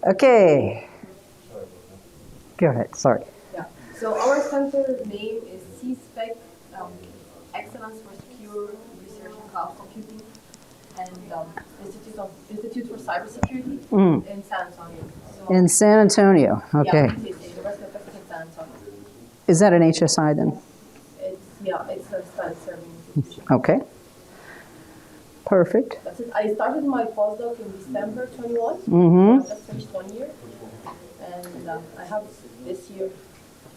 Okay. Go ahead, sorry. Yeah. So our center name is CSPEC, Excellence for Secure Research in Cloud Computing, and Institute for Cybersecurity in San Antonio. So, In San Antonio, okay. Yeah, it's the University of Texas in San Antonio. Is that an HSI then? It's a study serving institution. Okay. Perfect. That's it. I started my postdoc in December 21. Mm-hmm. So I just finished 1 year, and I have this year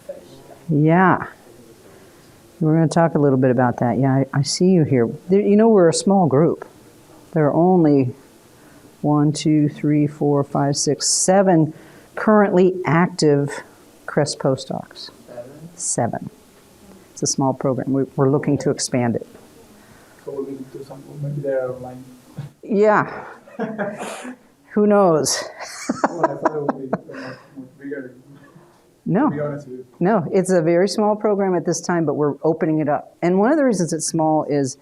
finished. Yeah. We're going to talk a little bit about that. Yeah, I see you here. You know, we're a small group. There are only 1, 2, 3, 4, 5, 6, 7 currently active CREST postdocs. 7. It's a small program. We're looking to expand it. So we'll do some, maybe they're online. Yeah. Who knows? Well, I thought it would be much bigger. No. To be honest with you. No, it's a very small program at this time, but we're opening it up. And one of the reasons it's small is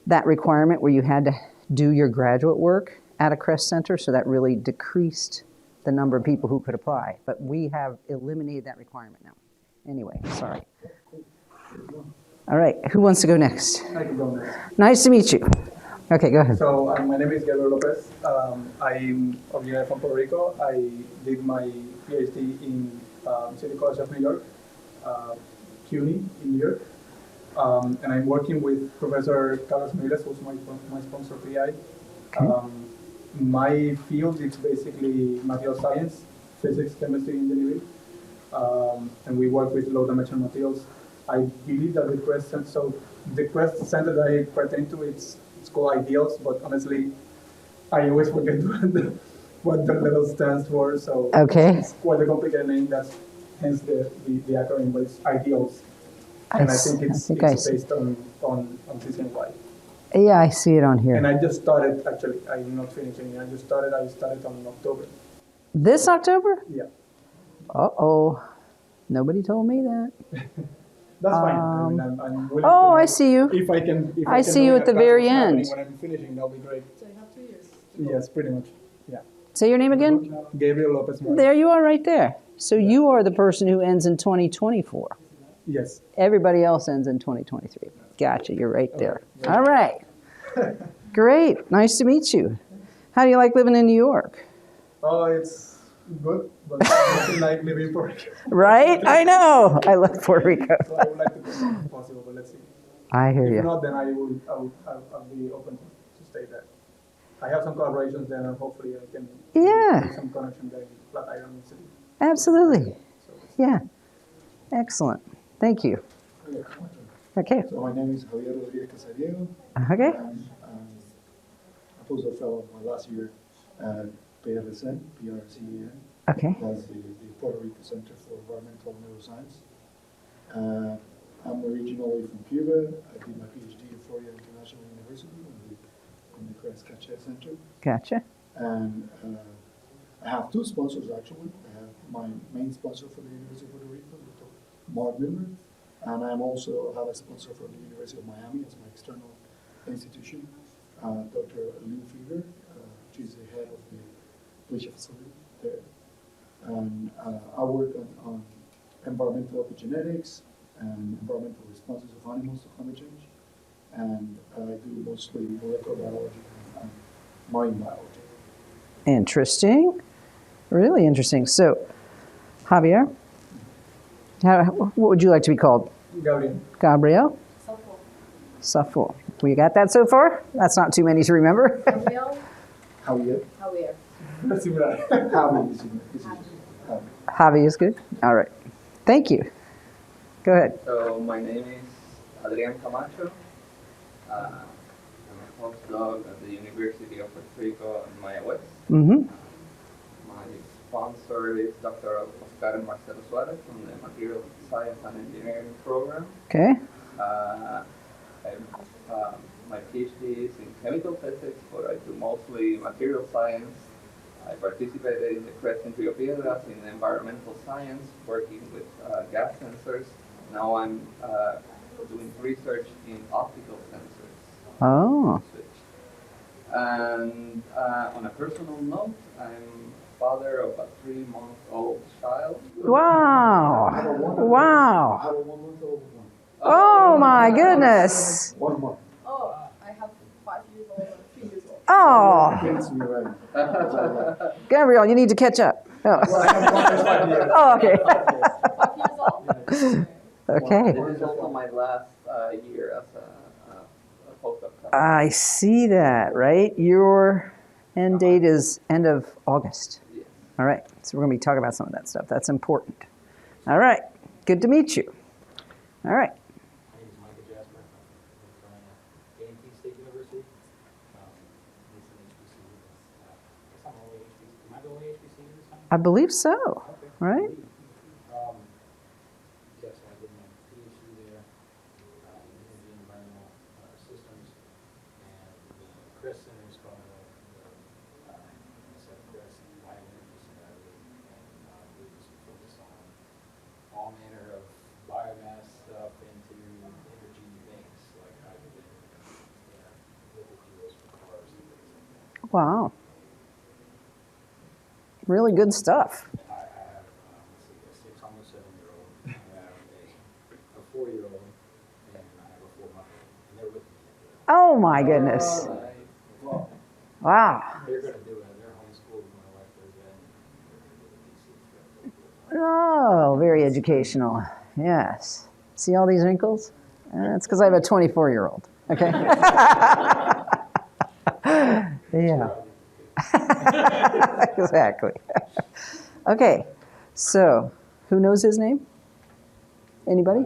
that requirement where you had to do your graduate work at a CREST center, so that really decreased the number of people who could apply. But we have eliminated that requirement now. Anyway, sorry. All right, who wants to go next? I can go next. Nice to meet you. Okay, go ahead. So my name is Gabriel Lopez. I'm originally from Puerto Rico. I did my PhD in City College of New York, CUNY in New York. And I'm working with Professor Carlos Miles, who's my sponsor PI. Okay. My field is basically material science, physics, chemistry, engineering. And we work with low dimensional materials. I believe that the CREST, so the CREST center that I pertain to, it's called Ideals, but honestly, I always forget what the level stands for. So Okay. it's quite a complicated name. That's hence the acronym, but it's Ideals. And I think it's based on CCNY. Yeah, I see it on here. And I just started, actually, I'm not finishing. I started on October. This October? Yeah. Uh-oh. Nobody told me that. That's fine. I mean, I'm willing Oh, to, I see you. If I can, I see you at the very end. When I'm finishing, that'll be great. So you have 2 years. Yes, pretty much. Yeah. Say your name again? Gabriel Lopez. There you are right there. So you are the person who ends in 2024. Yes. Everybody else ends in 2023. Gotcha, you're right there. All right. Great, nice to meet you. How do you like living in New York? Oh, it's good, but nothing like living in Puerto Rico. Right? I know. I love Puerto Rico. So I would like to go as soon as possible, but let's see. I hear If you. not, then I'll be open to stay there. I have some collaborations there, and hopefully I can make some connection there in Flatiron City. Absolutely. So, Yeah. Excellent. Thank you. Okay. So my name is Javier Rodriguez Casariego. Okay. I'm a postdoc fellow my last year at PRCN, PRCEN. Okay. That's the Puerto Rico Center for Environmental Neuroscience. I'm originally from Cuba. I did my PhD at Florida International University in the CREST Center. Gotcha. And I have two sponsors actually. I have my main sponsor for the University of Puerto Rico, Dr. Mark Miller, and I also have a sponsor from the University of Miami as my external institution, Dr. Lou Fever. She's the head of the Bleacher facility there. And I work on environmental epigenetics and environmental responses of animals to climate change. And I do mostly molecular biology and marine biology. Interesting. Really interesting. So, Javier, what would you like to be called? Gabriel. Gabriel? Suffolk. Suffolk. We got that so far? That's not too many to remember. Gabriel. Javier? Javier. That's similar. Javi is Javi. Javi is good? All right. Thank you. Go ahead. So my name is Adrian Camacho. I'm a postdoc at the University of Puerto Rico in Maya West. Mm-hmm. My sponsor is Dr. Oscar Marcelo Suarez from the Material Science and Engineering program. Okay. My PhD is in chemical physics, but I do mostly material science. I participated in the CREST in Rio Piedras in environmental science, working with gas sensors. Now I'm doing research in optical sensors. Oh. And on a personal note, I'm father of a 3-month-old child. Wow. I have a Wow. 1-month-old one. Oh my goodness. 1 month. Oh, I have 5 years old and 3 years old. Oh, Kids me right. Gabriel, you need to catch up. Oh, I have one that's 5 years. oh okay. 5 years old? Okay. This is also my last year as a postdoc. I see that, right? Your end date is end of August. Yes. All right. So we're going to be talking about some of that stuff. That's important. All right. Good to meet you. All right. My name is Michael Jasper. I'm from A&T State University. It's an HBCU. I guess I'm only HBCU. Am I the only HBCU this time? I believe so. Okay. Right? Yes, I did my PhD there in the environmental systems, and the CREST Center is part of CREST High Energy Center, and we just focus on all manner of biomass stuff into energy things like hydrogen, liquid fuels for cars and things like that. Wow. Really good stuff. I have, let's see, a 6, almost 7-year-old. I have a 4-year-old, and I have a 4-month-old. And they're with me. Oh my goodness. Well, Wow. they're going to do it. They're homeschooled. My wife does that. They're going to do a DC trip. Oh, very educational. Yes. See all these wrinkles? That's because I have a 24-year-old. Okay. Yeah. Exactly. Okay. So, who knows his name? Anybody?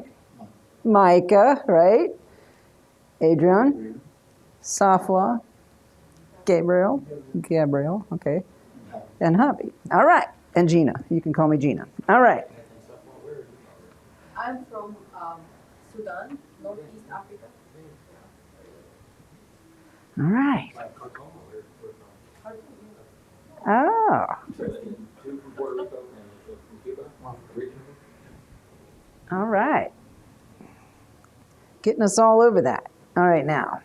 Micah, right? Adrian, Safwa, Gabriel, okay, and Hubby. All right, and Gina. You can call me Gina. All right. I'm from Sudan, Northeast Africa. All right. Like Khartoum, we're from Oh, two from Puerto Rico and from Cuba, originally. all right. Getting us all over that. All right, now.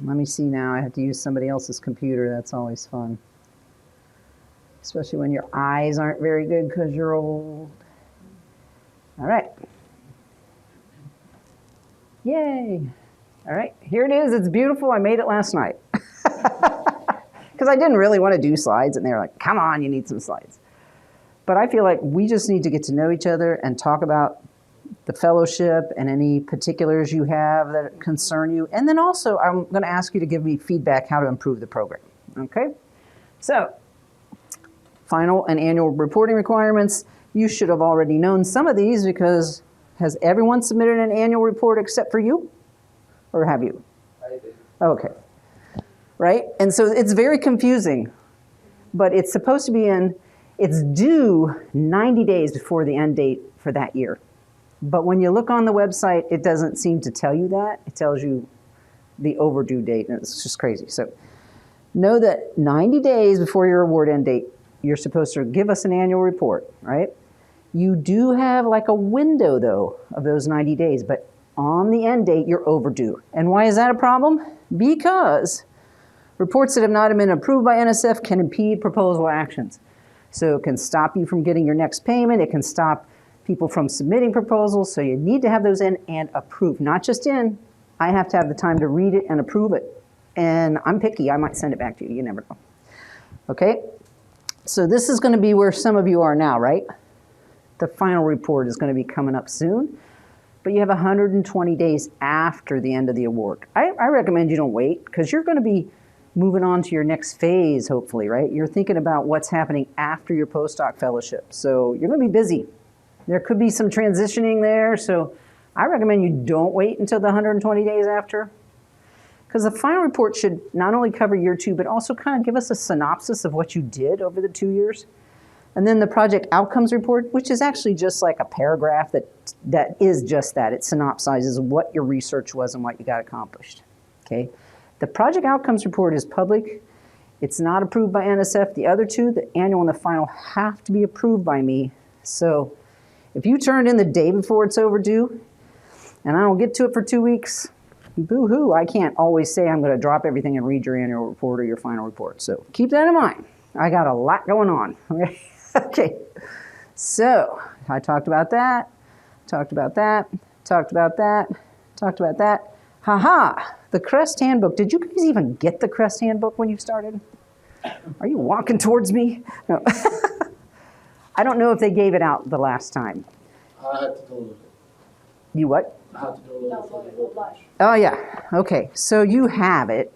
Let me see now. I have to use somebody else's computer. That's always fun. Especially when your eyes aren't very good because you're old. All right. Yay. All right, here it is. It's beautiful. I made it last night. Because I didn't really want to do slides, and they were like, come on, you need some slides. But I feel like we just need to get to know each other and talk about the fellowship and any particulars you have that concern you. And then also, I'm going to ask you to give me feedback how to improve the program. Okay? So, final and annual reporting requirements. You should have already known some of these because has everyone submitted an annual report except for you? Or have you? I did. Okay. Right? And so it's very confusing, but it's supposed to be it's due 90 days before the end date for that year. But when you look on the website, it doesn't seem to tell you that. It tells you the overdue date, and it's just crazy. So know that 90 days before your award end date, you're supposed to give us an annual report, right? You do have like a window, though, of those 90 days, but on the end date, you're overdue. And why is that a problem? Because reports that have not been approved by NSF can impede proposal actions. So it can stop you from getting your next payment. It can stop people from submitting proposals. So you need to have those in and approved. Not just in. I have to have the time to read it and approve it. And I'm picky. I might send it back to you. You never know. Okay? So this is going to be where some of you are now, right? The final report is going to be coming up soon. But you have 120 days after the end of the award. I recommend you don't wait because you're going to be moving on to your next phase, hopefully, right? You're thinking about what's happening after your postdoc fellowship. So you're going to be busy. There could be some transitioning there. So I recommend you don't wait until the 120 days after because the final report should not only cover year 2, but also kind of give us a synopsis of what you did over the 2 years. And then the project outcomes report, which is actually just like a paragraph that is just that. It synopsizes what your research was and what you got accomplished, okay? The project outcomes report is public. It's not approved by NSF. The other two, the annual and the final, have to be approved by me. So if you turned in the day before it's overdue and I don't get to it for 2 weeks, boo-hoo, I can't always say I'm going to drop everything and read your annual report or your final report. So keep that in mind, I got a lot going on. Okay, so I talked about that, talked about that, talked about that, talked about that. Ha-ha, the CREST handbook. Did you guys even get the CREST handbook when you started? Are you walking towards me? No. I don't know if they gave it out the last time. I had to download it. You what? I had to download it for the webpage. Oh yeah, okay, so you have it.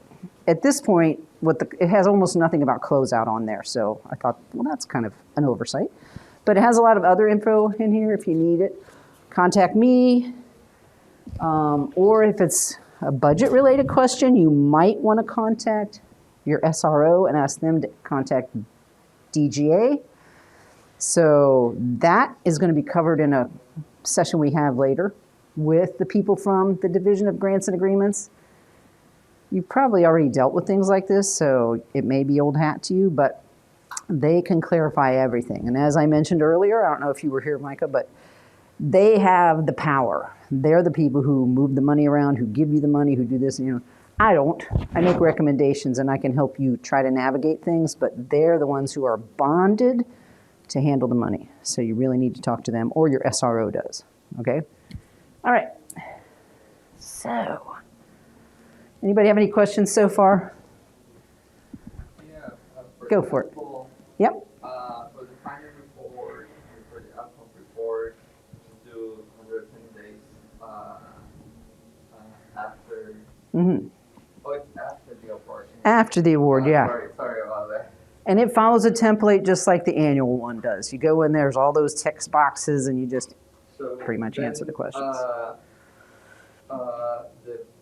At this point, it has almost nothing about closeout on there, so I thought, well, that's kind of an oversight. But it has a lot of other info in here if you need it. Contact me, or if it's a budget-related question, you might want to contact your SRO and ask them to contact DGA. So that is going to be covered in a session we have later with the people from the Division of Grants and Agreements. You've probably already dealt with things like this, so it may be old hat to you, but they can clarify everything. And as I mentioned earlier, I don't know if you were here, Micah, but they have the power. They're the people who move the money around, who give you the money, who do this. You know, I don't. I make recommendations and I can help you try to navigate things, but they're the ones who are bonded to handle the money. So you really need to talk to them, or your SRO does, okay? All right, so, anybody have any questions so far? Yeah. Go for it. example, Yep, For the final report, and for the outcome report, do 110 days after. mm-hmm. Oh, it's after the award. After the award, yeah. Sorry about that. And it follows a template just like the annual one does. You go in, there's all those text boxes, and you just So pretty much answer the questions.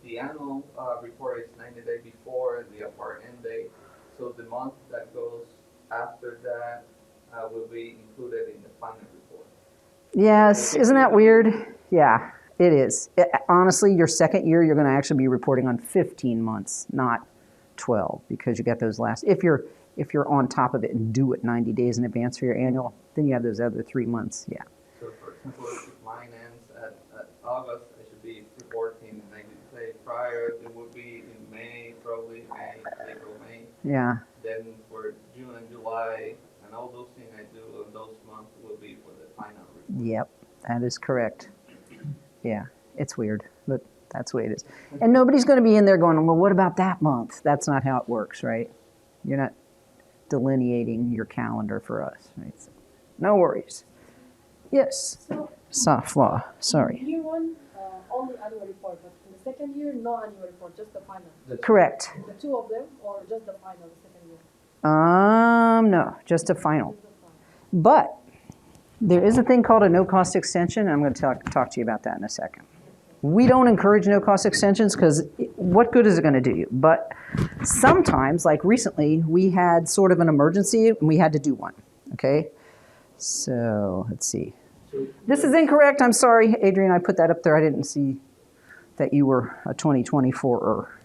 The annual report is 90 days before the award end date. So the month that goes after that will be included in the final report. Yes, isn't that weird? Yeah, it is. Honestly, your second year, you're going to actually be reporting on 15 months, not 12, because you get those last. If you're on top of it and do it 90 days in advance for your annual, then you have those other 3 months. Yeah. So for example, if mine ends at August, I should be reporting 90 days prior. It would be in May, probably May, April, May. Yeah. Then for June and July, and all those things I do in those months will be for the final report. Yep, that is correct. Yeah, it's weird, but that's the way it is. And nobody's going to be in there going, well, what about that month? That's not how it works, right? You're not delineating your calendar for us, right? So, no worries. Yes, So, soft law, sorry. year one, only annual report, but in the second year, no annual report, just the final. Correct. The two of them, or just the final, the second year? No, just a final. Just the final. But there is a thing called a no-cost extension. I'm going to talk to you about that in a second. We don't encourage no-cost extensions because what good is it going to do you? But sometimes, like recently, we had sort of an emergency and we had to do one, okay? So let's see. This is incorrect. I'm sorry, Adrian, I put that up there. I didn't see that you were a 2024-er,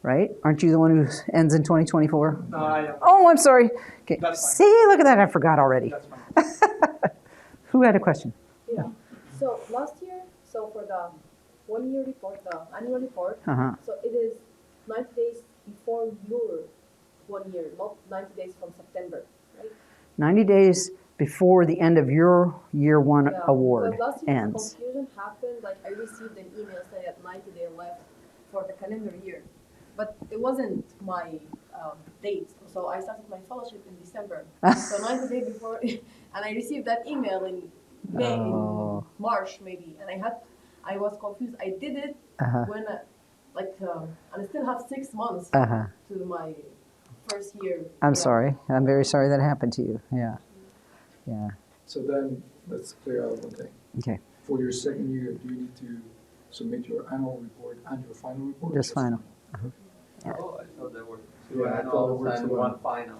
right? Aren't you the one who ends in 2024? No, I am. Oh, I'm sorry. Okay. That's fine. See, look at that. I forgot already. That's fine. Who had a question? Yeah. So last year, so for the 1 year report, the annual report, Uh-huh. so it is 90 days before your 1 year, not 90 days from September, right? 90 days before the end of your year one Yeah, award because last year ends. confusion happened, like I received an email saying that 90 days left for the calendar year. But it wasn't my date, so I started my fellowship in December. So 90 days before, and I received that email in May, Oh. in March maybe, and I was confused. I did it Uh-huh. when, and I still have 6 months Uh-huh. to my first year. I'm Yeah. sorry. I'm very sorry that happened to you. Yeah. Yeah. So then, let's clear out one thing. Okay. For your second year, do you need to submit your annual report and your final report? Just final. Oh, I thought there were two Yeah, I thought there annuals were and two. one final.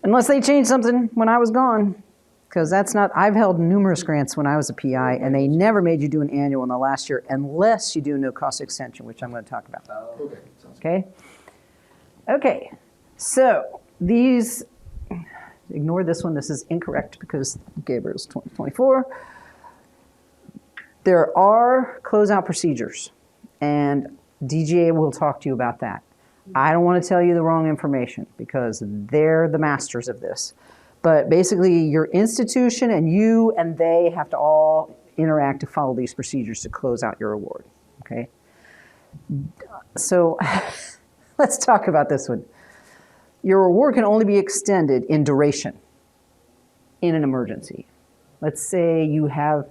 Unless they changed something when I was gone. Because that's not, I've held numerous grants when I was a PI, and they never made you do an annual in the last year unless you do no cost extension, which I'm going to talk about. Okay, sounds good. Okay? Okay. So these, ignore this one. This is incorrect because Gabriel's 2024. There are closeout procedures, and DGA will talk to you about that. I don't want to tell you the wrong information because they're the masters of this. But basically, your institution and you and they have to all interact to follow these procedures to close out your award, okay? So let's talk about this one. Your award can only be extended in duration in an emergency. Let's say you have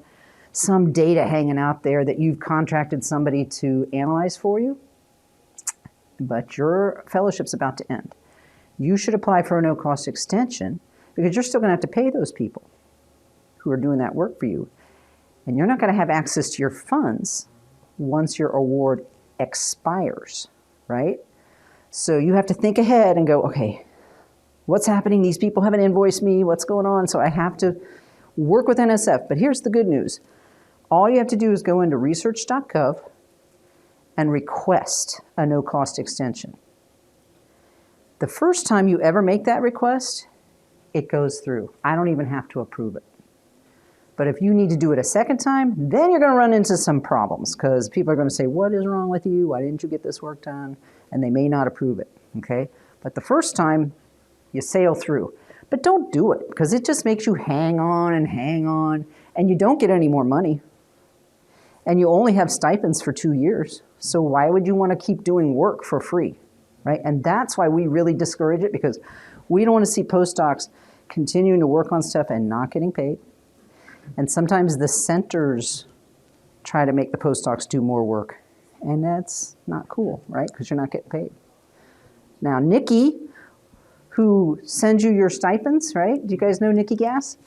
some data hanging out there that you've contracted somebody to analyze for you, but your fellowship's about to end. You should apply for a no-cost extension because you're still going to have to pay those people who are doing that work for you. And you're not going to have access to your funds once your award expires, right? So you have to think ahead and go, okay, what's happening? These people haven't invoiced me. What's going on? So I have to work with NSF. But here's the good news. All you have to do is go into research.gov and request a no-cost extension. The first time you ever make that request, it goes through. I don't even have to approve it. But if you need to do it a second time, then you're going to run into some problems because people are going to say, what is wrong with you? Why didn't you get this work done? And they may not approve it, okay? But the first time, you sail through. But don't do it because it just makes you hang on, and you don't get any more money. And you only have stipends for 2 years. So why would you want to keep doing work for free, right? And that's why we really discourage it because we don't want to see postdocs continuing to work on stuff and not getting paid. And sometimes the centers try to make the postdocs do more work. And that's not cool, right? Because you're not getting paid. Now, Nikki, who sends you your stipends, right? Do you guys know Nikki Gass?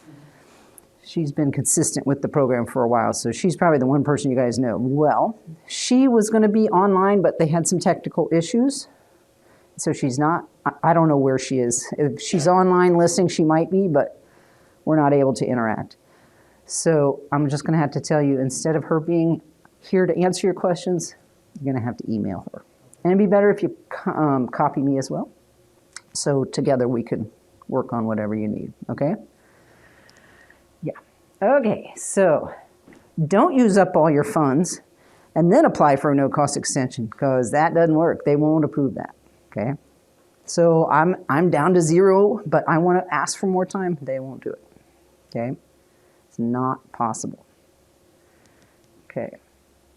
She's been consistent with the program for a while, so she's probably the one person you guys know. Well, she was going to be online, but they had some technical issues. So she's not, I don't know where she is. If she's online listening, she might be, but we're not able to interact. So I'm just going to have to tell you, instead of her being here to answer your questions, you're going to have to email her. And it'd be better if you copy me as well. So together we could work on whatever you need, okay? Yeah. Okay, so don't use up all your funds and then apply for a no-cost extension because that doesn't work. They won't approve that, okay? So I'm down to 0, but I want to ask for more time. They won't do it, okay? It's not possible. Okay,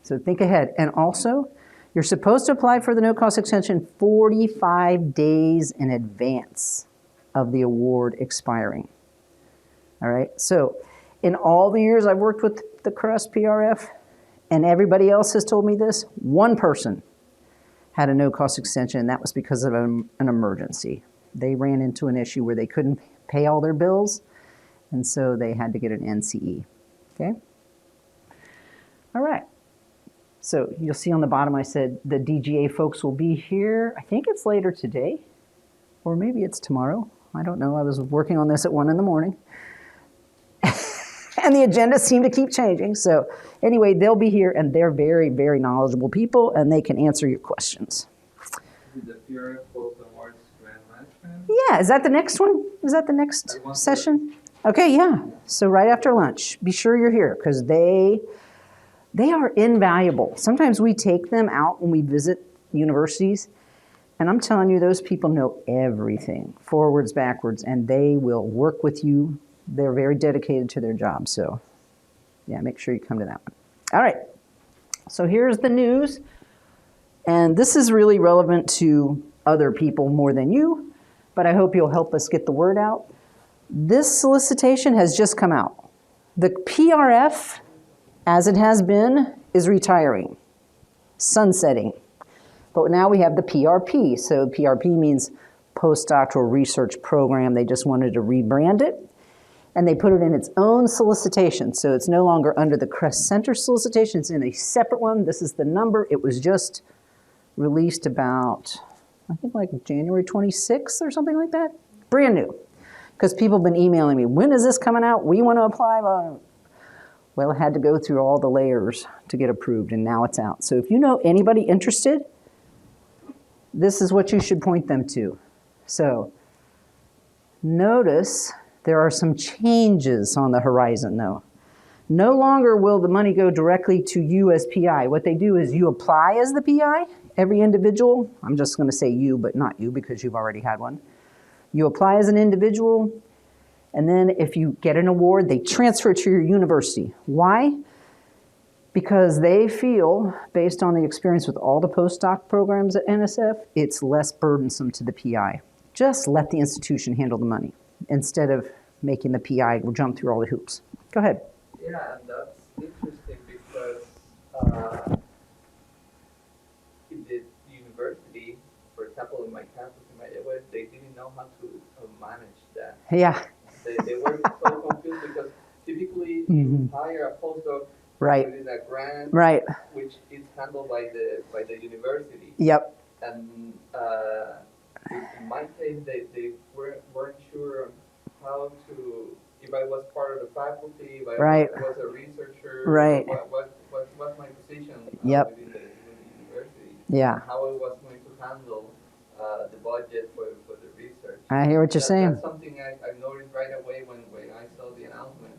so think ahead. And also, you're supposed to apply for the no-cost extension 45 days in advance of the award expiring. All right, so in all the years I've worked with the CREST PRF, and everybody else has told me this, one person had a no-cost extension, and that was because of an emergency. They ran into an issue where they couldn't pay all their bills, and so they had to get an NCE, okay? All right, so you'll see on the bottom I said the DGA folks will be here. I think it's later today, or maybe it's tomorrow. I don't know, I was working on this at 1 in the morning. And the agenda seemed to keep changing, so anyway, they'll be here, and they're very, very knowledgeable people, and they can answer your questions. Is it the PRF Post Awards Grant Management? Yeah, is that the next one? Is that the next session? Okay, yeah. So right after lunch, be sure you're here because they are invaluable. Sometimes we take them out when we visit universities, and I'm telling you, those people know everything, forwards, backwards, and they will work with you. They're very dedicated to their job, so yeah, make sure you come to that one. All right, so here's the news, and this is really relevant to other people more than you, but I hope you'll help us get the word out. This solicitation has just come out. The PRF, as it has been, is retiring, sunsetting. But now we have the PRP. So PRP means Postdoctoral Research Program. They just wanted to rebrand it. And they put it in its own solicitation. So it's no longer under the CREST Center solicitation. It's in a separate one. This is the number. It was just released about, I think like January 26th or something like that. Brand new. Because people have been emailing me, when is this coming out? We want to apply. Well, it had to go through all the layers to get approved, and now it's out. So if you know anybody interested, this is what you should point them to. So notice there are some changes on the horizon, though. No longer will the money go directly to you as PI. What they do is you apply as the PI, every individual, I'm just going to say you, but not you because you've already had one. You apply as an individual, and then if you get an award, they transfer it to your university. Why? Because they feel, based on the experience with all the postdoc programs at NSF, it's less burdensome to the PI. Just let the institution handle the money instead of making the PI jump through all the hoops. Go ahead. Yeah, and that's interesting because in the university, for example, in my campus in Mayagüez, they didn't know how to manage that. Yeah. They were so confused because typically you hire a postdoc Right. within a grant, Right. which is handled by the university. Yep. And in my case, they weren't sure on how to, if I was part of the faculty, if I Right. was a researcher, Right. what was my position Yep. within the university, Yeah. and how I was going to handle the budget for the research. I hear what you're saying. That's something I noticed right away when I saw the announcement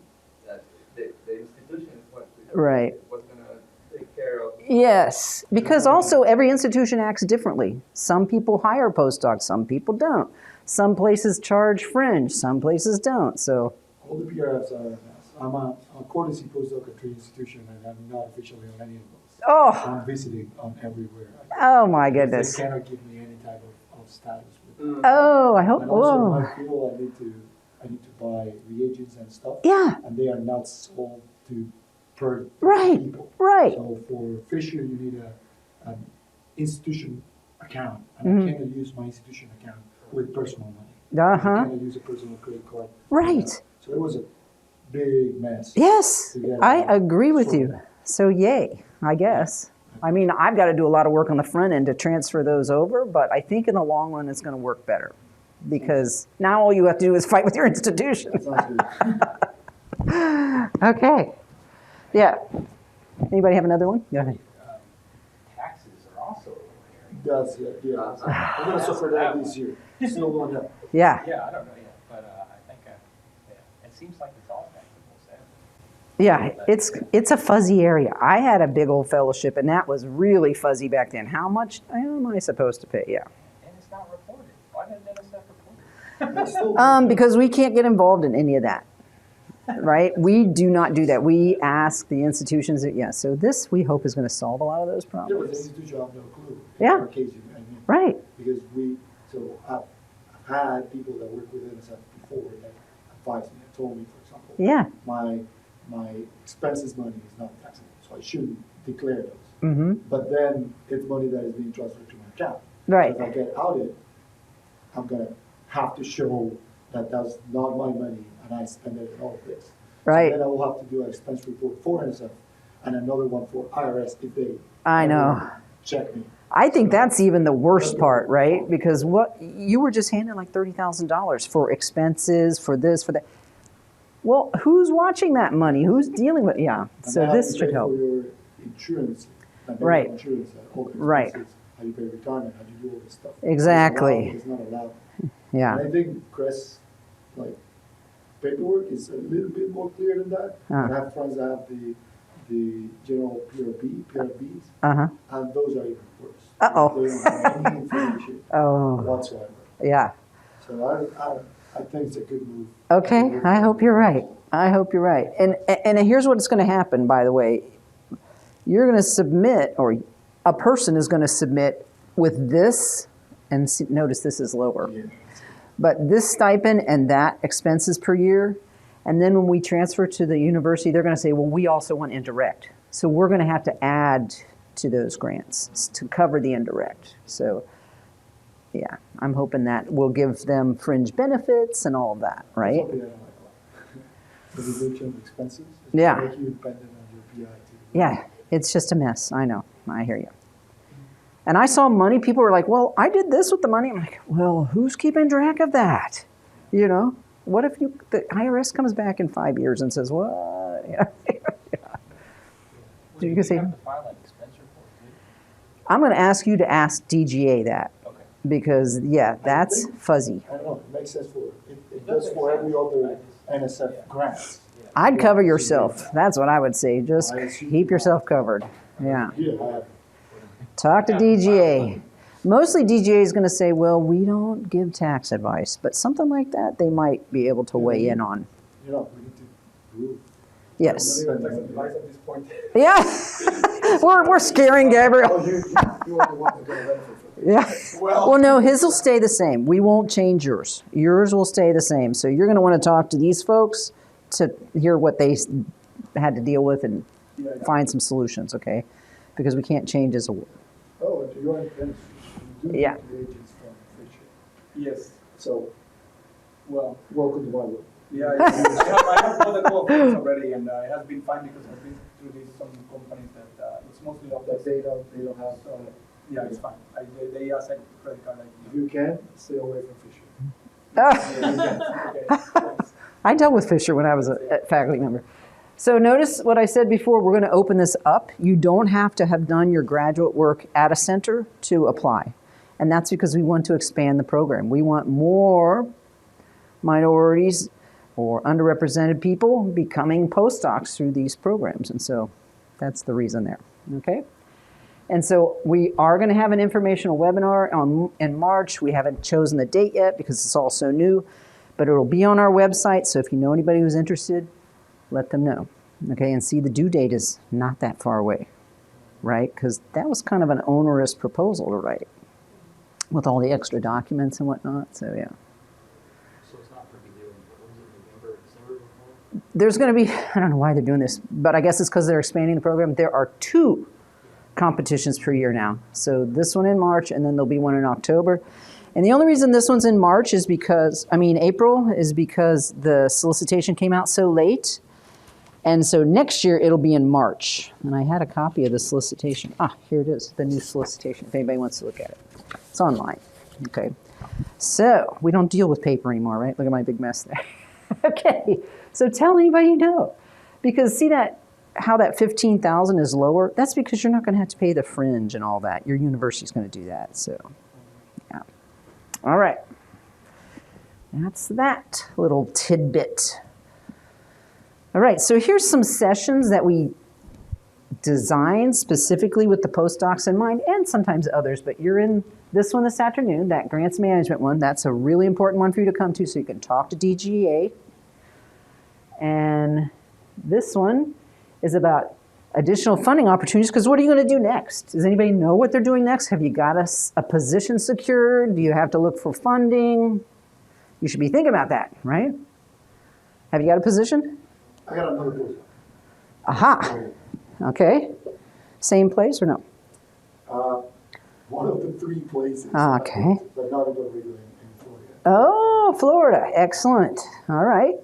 that the institution was Right. going to take care of. Yes, because also every institution acts differently. Some people hire postdocs, some people don't. Some places charge fringe, some places don't. So, All the PRFs are MS. I'm a courtesy postdoc at 3 institution, and I'm not officially on any of those. oh, I'm visiting on everywhere. oh my goodness. They cannot give me any type of status with it. Oh, I hope. And also, Oh, my field, I need to buy reagents and stuff. yeah, And they are not sold to per right, people. right. So for Fisher, you need an institution account, and I cannot use my institution account with personal money. I Uh-huh. cannot use a personal credit card. Right. So it was a big mess. Yes, to get I that agree with you. sorted. So, yay, I guess. I mean, I've got to do a lot of work on the front end to transfer those over, but I think in the long run it's going to work better because now all you have to do is fight with your institution. That sounds good. Okay. Yeah. Anybody have another one? Go ahead. Taxes are also a little hairy. That's it, yeah. I'm gonna suffer that this year. Still going up. Yeah. Yeah, I don't know yet, but I think, yeah, it seems like it's all taxable, so. Yeah, it's a fuzzy area. I had a big old fellowship, and that was really fuzzy back then. How much am I supposed to pay? Yeah. And it's not reported. Why didn't NSF report it? It's still- Because we can't get involved in any of that, right? We do not do that. We ask the institutions that, yeah. So this, we hope, is going to solve a lot of those Yeah, but the problems. institution have no clue. Yeah. In our case, I mean, Right. because I've had people that work with NSF before that advised me, told me, for example, Yeah. my expenses money is not taxable, so I shouldn't declare those. Mm-hmm. But then it's money that is being transferred to my account. Right. So if I get outed, I'm gonna have to show that that's not my money and I spend it on all of this. Right. So then I will have to do an expense report for NSF and another one for IRS if they I know. ever check me. I think that's even the worst part, right? Because what you were just handing like $30,000 for expenses, for this, for that. Well, who's watching that money? Who's dealing with? Yeah. And So then this how you should pay help. For your insurance, like Right. medical insurance, all the Right. expenses, how you pay retirement, how you do all this stuff. Exactly. It's not allowed. Yeah. And I think CREST, like, paperwork is a little bit more clear than that. Ah. I have friends that have the general PRBs, Uh-huh. and those are even worse. Uh-oh. They don't have any information Oh, whatsoever. yeah. So I think it's a good move. Okay. I hope you're right. I hope you're right. And here's what's going to happen, by the way. You're going to submit, or a person is going to submit with this, and notice this is lower. Yeah. But this stipend and that expenses per year, and then when we transfer to the university, they're going to say, well, we also want indirect. So we're going to have to add to those grants to cover the indirect. So, yeah, I'm hoping that will give them fringe benefits and all of that, right? Something I don't like a lot. The reduction of expenses. It's Yeah. to make you dependent on your PI too. Yeah, it's just a mess. I know. I hear you. And I saw money, people were like, well, I did this with the money. I'm like, well, who's keeping track of that? You know, what if the IRS comes back in 5 years and says, what? You know? Do You we can say- have to file an expense report too? I'm going to ask you to ask DGA that Okay. because, yeah, that's fuzzy. I don't know, it makes sense for, it does does make for every sense. other I NSF yeah. grants. I'd cover yourself. That's what I would say. Just I assume keep you yourself have- covered. Yeah. Yeah, I have. Talk to DGA. Mostly DGA is going to say, well, we don't give tax advice, but something like that they might be able to weigh in on. You know, we need to prove. Yes. Not even tax advice at this point. Yeah. we're scaring Gabriel. Oh, you are the one that's going to benefit from it. Yeah. Well, Well, no, his will stay the same. We won't change yours. Yours will stay the same. So you're going to want to talk to these folks to hear what they had to deal with and yeah, find some solutions, okay? Because we can't change his award. Oh, and to your defense, you do Yeah. get the agents from Fisher. yes. So, Well, welcome to my world. yeah, I have bought a couple of things already, and it has been fine because I've been through these some companies that it's mostly of That the they don't have, So yeah, it's fine. They accept credit card like if you can, stay away from Fisher. Okay, thanks. I dealt with Fisher when I was a faculty member. So notice what I said before, we're going to open this up. You don't have to have done your graduate work at a center to apply. And that's because we want to expand the program. We want more minorities or underrepresented people becoming postdocs through these programs. And so that's the reason there, okay? And so we are going to have an informational webinar in March. We haven't chosen the date yet because it's all so new, but it'll be on our website. So if you know anybody who's interested, let them know, okay? And see, the due date is not that far away, right? Because that was kind of an onerous proposal to write with all the extra documents and whatnot, so yeah. So it's not a big deal. What was it, November, December before? There's going to be, I don't know why they're doing this, but I guess it's because they're expanding the program. There are 2 competitions per year now. So this one in March, and then there'll be one in October. And the only reason this one's in March is because, April, is because the solicitation came out so late. And so next year it'll be in March. And I had a copy of the solicitation. Here it is, the new solicitation, if anybody wants to look at it. It's online, okay? So we don't deal with paper anymore, right? Look at my big mess there. Okay, so tell anybody you know. Because see that, how that 15,000 is lower? That's because you're not gonna have to pay the fringe and all that. Your university's gonna do that, so, yeah. All right, that's that little tidbit. All right, so here's some sessions that we designed specifically with the postdocs in mind, and sometimes others, but you're in this one this afternoon, that grants management one. That's a really important one for you to come to so you can talk to DGA. And this one is about additional funding opportunities, because what are you going to do next? Does anybody know what they're doing next? Have you got a position secured? Do you have to look for funding? You should be thinking about that, right? Have you got a position? I got another book. Aha. Okay. Same place or no? One of the 3 places. Okay. But not in Puerto Rico, in Florida. Oh, Florida. Excellent. All right.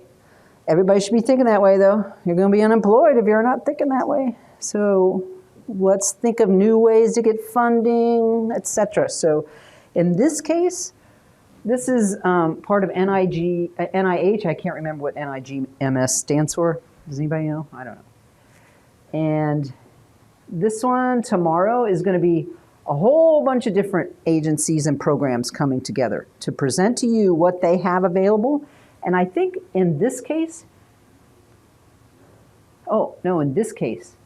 Everybody should be thinking that way, though. You're going to be unemployed if you're not thinking that way. So let's think of new ways to get funding, etc. So in this case, this is part of NIH. I can't remember what NIGMS stands for. Does anybody know? I don't know. And this one tomorrow is going to be a whole bunch of different agencies and programs coming together to present to you what they have available. And I think in this case, in this case,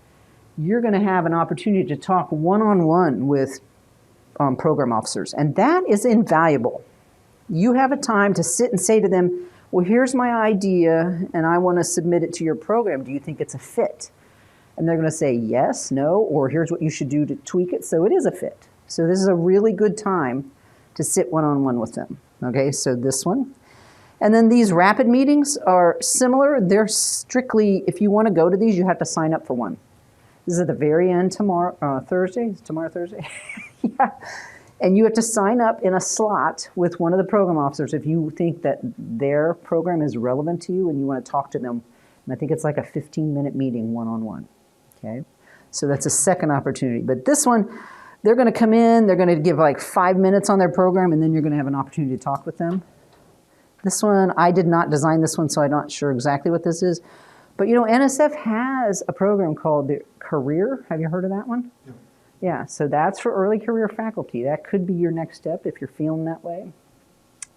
you're going to have an opportunity to talk one-on-one with program officers. And that is invaluable. You have a time to sit and say to them, well, here's my idea, and I want to submit it to your program. Do you think it's a fit? And they're going to say yes, no, or here's what you should do to tweak it so it is a fit. So this is a really good time to sit one-on-one with them. Okay, so this one. And then these rapid meetings are similar. They're strictly, if you want to go to these, you have to sign up for one. This is at the very end tomorrow, Thursday. Is tomorrow Thursday? Yeah. And you have to sign up in a slot with one of the program officers if you think that their program is relevant to you and you want to talk to them. And I think it's like a 15-minute meeting one-on-one. Okay, so that's a second opportunity. But this one, they're going to come in, they're going to give like 5 minutes on their program, and then you're going to have an opportunity to talk with them. This one, I did not design this one, so I'm not sure exactly what this is. But you know, NSF has a program called the Career. Have you heard of that one? Yeah. Yeah, so that's for early career faculty. That could be your next step if you're feeling that way.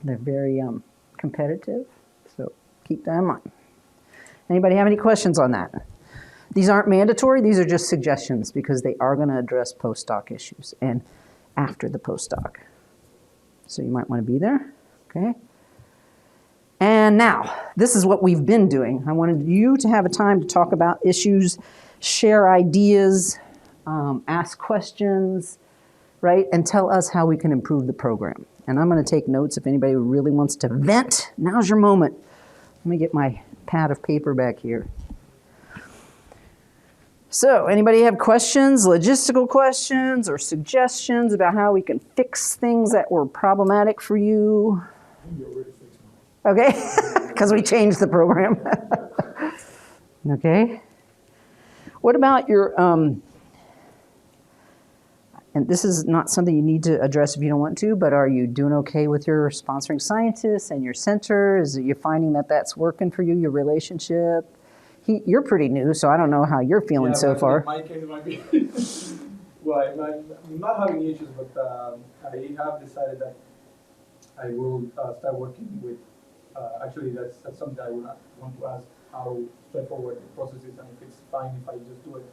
They're very competitive, so keep that in mind. Anybody have any questions on that? These aren't mandatory, these are just suggestions because they are going to address postdoc issues and after the postdoc. So you might want to be there, okay? And now, this is what we've been doing. I wanted you to have a time to talk about issues, share ideas, ask questions, right? And tell us how we can improve the program. And I'm going to take notes if anybody really wants to vent. Now's your moment. Let me get my pad of paper back here. So, anybody have questions, logistical questions, or suggestions about how we can fix things that were problematic for you? Okay, because we changed the program. Okay. What about your, and this is not something you need to address if you don't want to, but are you doing okay with your sponsoring scientists and your center? Is it you finding that that's working for you, your relationship? You're pretty new, so I don't know how you're feeling so far. In my case, it might be, well, I'm not having issues, but I have decided that I will start working with, actually that's something I would want to ask, how straightforward the process is and if it's fine if I just do it.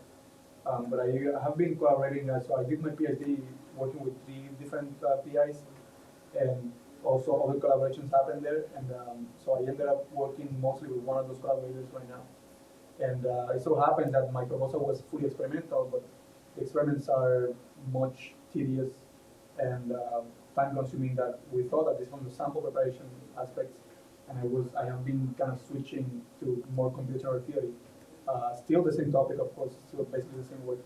But I have been collaborating, so I did my PhD working with 3 different PIs, and also other collaborations happened there, and so I ended up working mostly with one of those collaborators right now. And it so happened that my proposal was fully experimental, but the experiments are much tedious and time-consuming that we thought, at least from the sample preparation aspects, and I have been kind of switching to more computational theory. Still the same topic, of course, still basically the same work.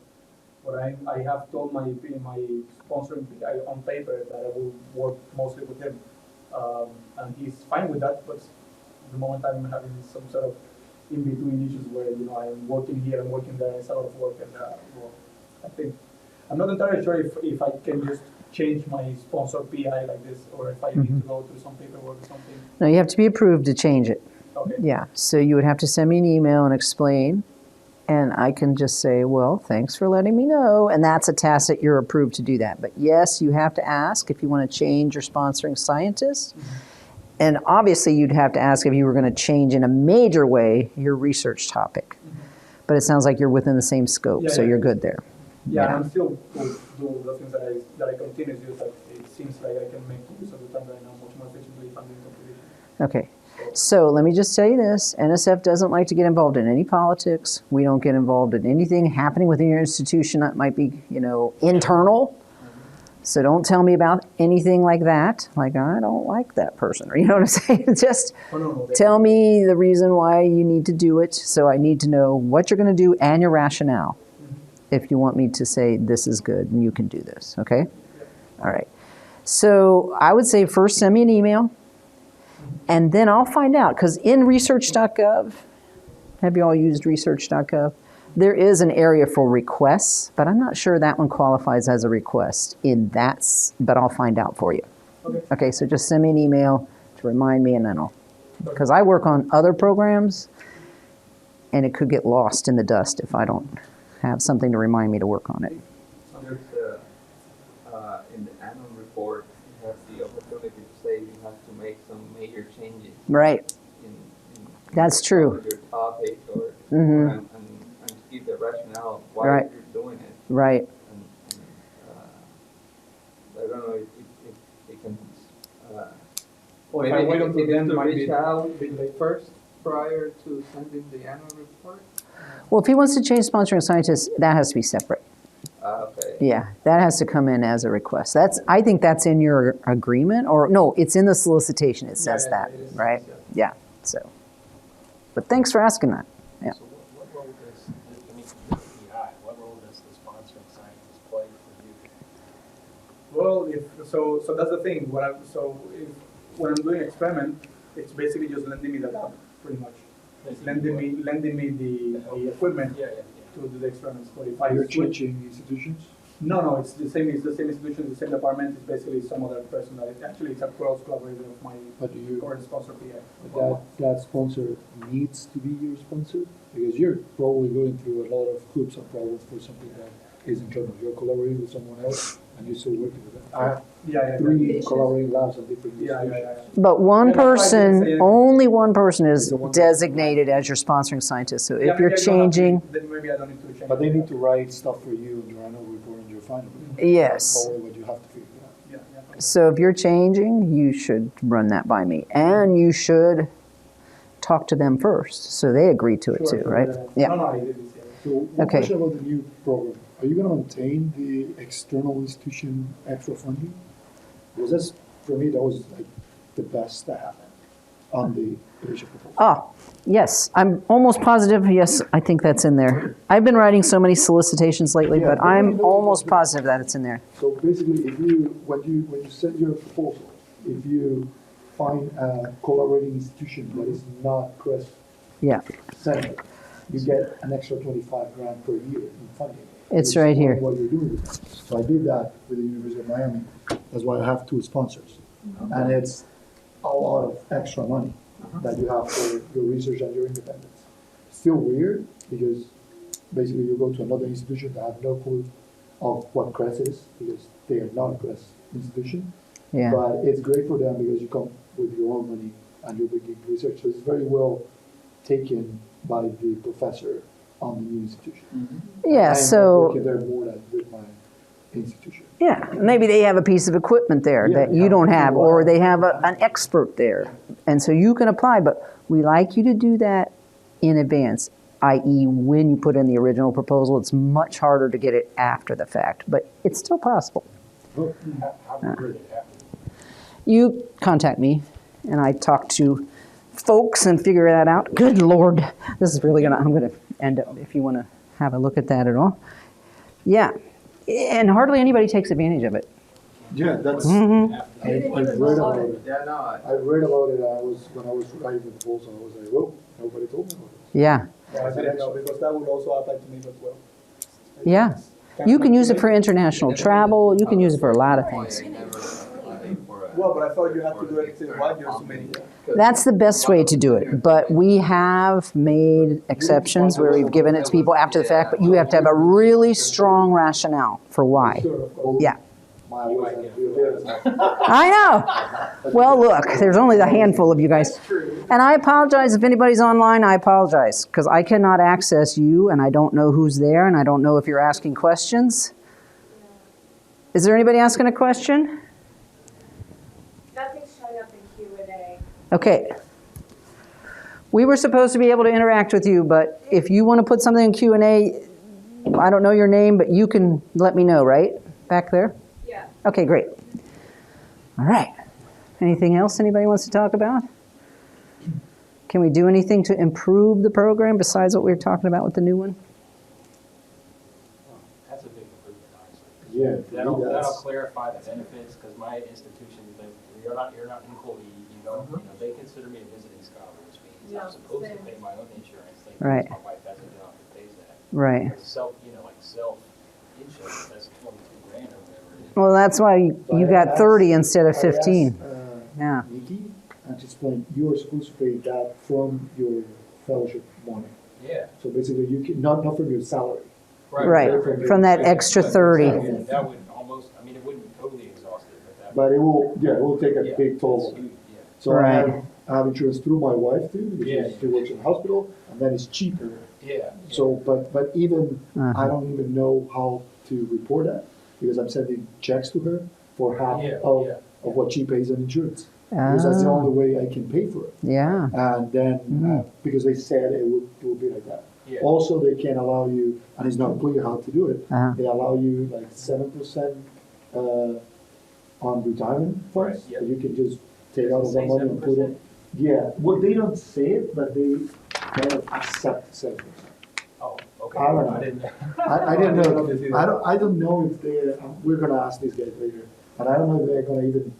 But I have told my sponsoring PI on paper that I will work mostly with him. And he's fine with that, but the moment I'm having some sort of in-between issues where, I'm working here, I'm working there, it's a lot of work, and well, I think, I'm not entirely sure if I can just change my sponsor PI like this, or if I need to go through some paperwork or something. No, you have to be approved to change it. Okay. Yeah, so you would have to send me an email and explain, and I can just say, well, thanks for letting me know, and that's a task that you're approved to do that. But yes, you have to ask if you want to change your sponsoring scientist, and obviously you'd have to ask if you were going to change in a major way your research topic. But it sounds like you're within the same scope, so you're good there. Yeah, and I'm still doing the things that I continue to use. That it seems like I can make use of the time that I know much more efficiently if I'm doing computation. Okay. So let me just tell you this, NSF doesn't like to get involved in any politics. We don't get involved in anything happening within your institution that might be, internal. So don't tell me about anything like that. Like, I don't like that person, or you know what I'm saying? Just tell me the reason why you need to do it. So I need to know what you're going to do and your rationale if you want me to say this is good and you can do this, okay? All right. So I would say first send me an email, and then I'll find out, because in research.gov, have you all used research.gov? There is an area for requests, but I'm not sure that one qualifies as a request but I'll find out for you. Okay, so just send me an email to remind me, and then because I work on other programs, and it could get lost in the dust if I don't have something to remind me to work on it. There's in the annual report, you have the opportunity to say you have to make some major changes. Right. In That's true. Your topic, or and give the rationale of why you're doing it. Right. And I don't know if it can. Well, maybe if I wait until then, to might be reach out a bit late. first prior to sending the annual report. Well, if he wants to change sponsoring scientists, that has to be separate. Okay. Yeah, that has to come in as a request. I think that's in your agreement, or no, it's in the solicitation. It says that, it is, right? yeah. Yeah. So, but thanks for asking that. Yeah. So what role does, the PI, what role does the sponsoring scientist play for you? Well, so that's the thing. When I'm doing experiment, it's basically just lending me the lab, pretty much. It's lending me the equipment to do the experiments. But if You're changing institutions? No, it's the same. It's the same institution, the same department. It's basically some other person that it's a cross collaborator of my current sponsor PI. That sponsor needs to be your sponsor? Because you're probably going through a lot of hoops and problems for something that is internal. You're collaborating with someone else, And you're still working with them. I have Yeah, three collaborating labs on different yeah. institutions. But one Yeah, that's why I didn't say person, anything. only one person is The one- designated as your sponsoring scientist. So Yeah, if you're maybe I don't have to- changing, Then maybe I don't need to change. But they need to write stuff for you in your annual report and your final report. Yes. That's probably what you have to figure out. Yeah, yeah. so if you're changing, you should run that by me. And you should talk to them first, so they agree to it too, right? No, Yeah. no, I did this, yeah. So one Okay. question about the new program. Are you going to maintain the external institution extra funding? Because that's, for me, that was like the best that happened on the initial proposal. Oh, yes, I'm almost positive, yes, I think that's in there. I've been writing so many solicitations lately, Yeah, but but you I'm know- almost positive that it's in there. So basically, if you, when you send your proposal, if you find a collaborating institution that is not CREST Yeah, centered, you get an extra 25 grand per year in funding. It's You right explain here. What you're doing with it. So I did that with the University of Miami. That's why I have two sponsors. And it's a lot of extra money that you have for your research and your independence. Still weird because basically you go to another institution that have no clue of what CREST is because they are not a CREST institution. yeah. But it's great for them because you come with your own money and you're bringing research. So it's very well taken by the professor on the new institution. Yeah, I'm so, working there more than with my institution. yeah, maybe they have a piece of equipment there Yeah, that you yeah. don't have, or they have an expert there. And so you can apply, but we like you to do that in advance, i.e. when you put in the original proposal. It's much harder to get it after the fact, but it's still possible. How would it happen? You contact me, and I talk to folks and figure that out. Good Lord, this is really I'm gonna end up, if you wanna have a look at that at all. Yeah, and hardly anybody takes advantage of it. Yeah, that's, Mm-hmm. I've read about it. Yeah, no, I read about it, when I was writing the proposal, I was like, whoa, nobody told me about this. Yeah, Yeah, I didn't know, because that would also apply to me as well. yeah. You can use it for international travel, you can use it for a lot of I things. never applied for a. Well, but I thought you had to do it in 1 year, so many. That's the best way to do it, but we have made exceptions where we've given it to people after the fact, but you have to have a really strong rationale for why. Sure, of course. Yeah. My was at the I know. Well, look, there's only a handful of you guys. And I apologize if anybody's online, I apologize, because I cannot access you, and I don't know who's there, and I don't know if you're asking questions. Is there anybody asking a question? Nothing's showing up in Q&A. Okay. We were supposed to be able to interact with you, but if you want to put something in Q&A, I don't know your name, but you can let me know, right? Back there? Yeah. Okay, great. All right. Anything else anybody wants to talk about? Can we do anything to improve the program besides what we were talking about with the new one? That's a big improvement, honestly. Yeah, for me, That'll that's- clarify the benefits, because my institution, you're not an employee, they consider me a visiting scholar, which means Yeah, I'm supposed to same. pay my own insurance, thing, Right. because my wife has a job that pays that. Right. But self-insurance, that's 22 grand or whatever it is. Well, that's why you got 30 instead of 15. Yeah. Nikki, and she explained, you are supposed to pay that from your fellowship money. Yeah. So basically, you can, not from your salary. Right, from that extra 30. And that would almost, it wouldn't totally exhaust it, but that. But it will take a Yeah, big toll. it's huge, yeah. So Right. I have insurance through my wife too, Yeah. because she works in the hospital, and then it's cheaper. Yeah. So, but even, Uh-huh. I don't even know how to report that, because I'm sending checks to her for half Yeah, of, yeah. of what she pays on insurance. Because that's the Ah. only way I can pay for it. Yeah. And then, because they said it would be like that. Yeah. Also, they can allow you, and it's not clear how to do it, Uh-huh. they allow you like 7% on retirement Right, funds. yeah. So you can just take out of Say that money and put it. 7%? Yeah, well, they don't say it, but they kind of accept 7%. Oh, okay. I don't know. didn't know. I didn't know, I don't know if they, we're gonna ask these guys later, and I don't know if they're gonna even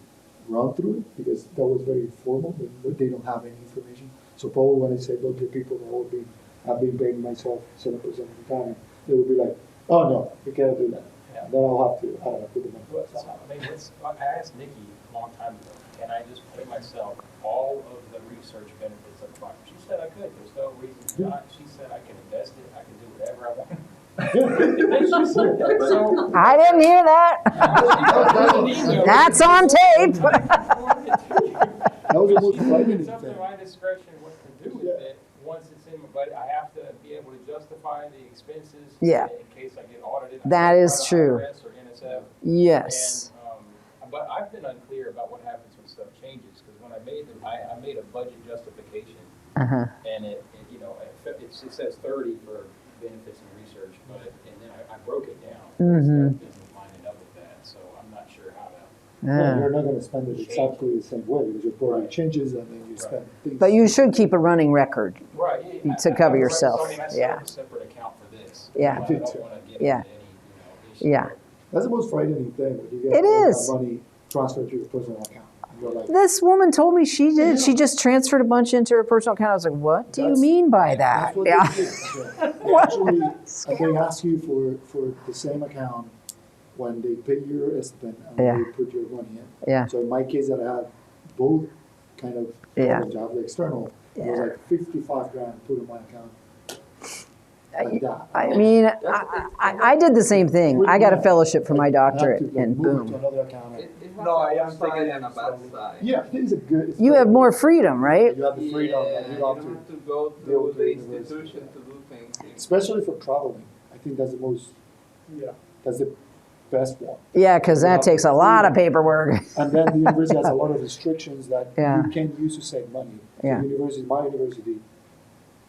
run through it, because that was very formal, but they don't have any information. So probably when I say, look, the people that will be, I've been paying myself 7% of the time, they will be like, oh, no, you can't do that. Yeah. Then I'll have to, I don't know, put them Well, on. I asked Nikki a long time ago, can I just pay myself all of the research benefits up front? She said I could, there's no reason not. She said I can invest it, I can do whatever I want. So, I didn't hear that. That's on tape. That was the most frightening it's up to thing. my discretion what to do with it, once it's in, but I have to be able to justify the expenses. Yeah. In case I get audited. That is by the true. IRS or NSF. Yes. And, but I've been unclear about what happens when stuff changes, because when I made I made a budget justification, Uh-huh. and it it says 30 for benefits and research, and then I broke it down. Mhm. It doesn't line it up with that, so I'm not sure how to. Well, Yeah. you're not gonna spend it exactly the same way, because your program changes and then you spend things. But you should keep a running record. Right. To cover I yourself, So, I mean, I set yeah. up a separate account for this. Yeah. but I don't want to get Yeah. into any, issue. Yeah. That's the most frightening thing, when you get It all is. that money transferred to your personal account. And you're like, This woman told me she did. She just transferred a bunch into her personal account. I was like, what do you That's- mean by that? that's what Yeah. they do. Yeah. They actually, they ask you for the same account when they pay your estimate and Yeah. they put your money in. Yeah. So in my case, that I had both kind of Yeah. coverage. I have the external. It was Yeah. like 55 grand put in my account. Like that. I mean, I did the same thing. I got a fellowship for my doctorate, and Move it to boom. another account. No, I am thinking on a bad side. Yeah, things are good. It's You very have more good. freedom, right? You have the freedom, Yeah, and you you don't don't have to, have to go deal through with the the university. institution to do things. especially for traveling. I think that's the most, that's the best one. Yeah, because that takes a lot of paperwork. And then the university has a lot of restrictions that Yeah. you can't use to save money. So Yeah. university, my university,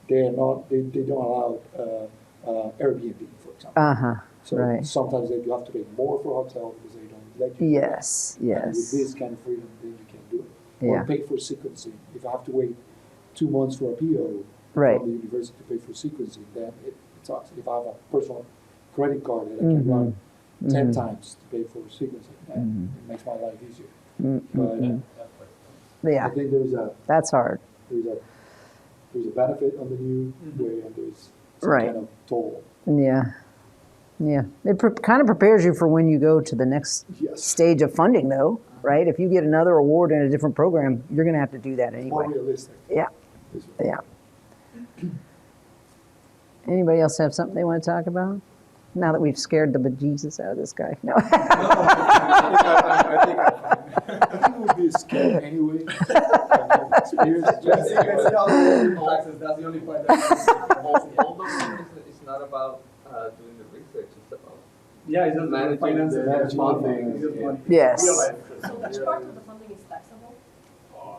they don't allow Airbnb, for example. Uh-huh, So right. sometimes you have to pay more for hotel because they don't let you. do that. Yes, And with yes. this kind of freedom, then you can do it. Yeah. Or pay for sequencing. If I have to wait 2 months for a PO Right. from the university to pay for sequencing, then it sucks. If I have a personal credit card that I can run 10 times to pay for sequencing, then it makes my life easier. But I Yeah, think that's hard. there's a benefit on the new way, and there's some Right. kind of toll. Yeah, yeah. It kind of prepares you for when you go to the next Yes. stage of funding, though, right? If you get another award in a different program, you're going to have to do that More anyway. realistic. Yeah, yeah. Anybody else have something they want to talk about? Now that we've scared the bejesus out of this guy. No. I think it would be a scam anyway. Experience. That's the only part all those things is not about doing the research, it's about Yeah, it's just managing finance. the managing funding. the things, Yeah. Yes. So which part of the funding is taxable?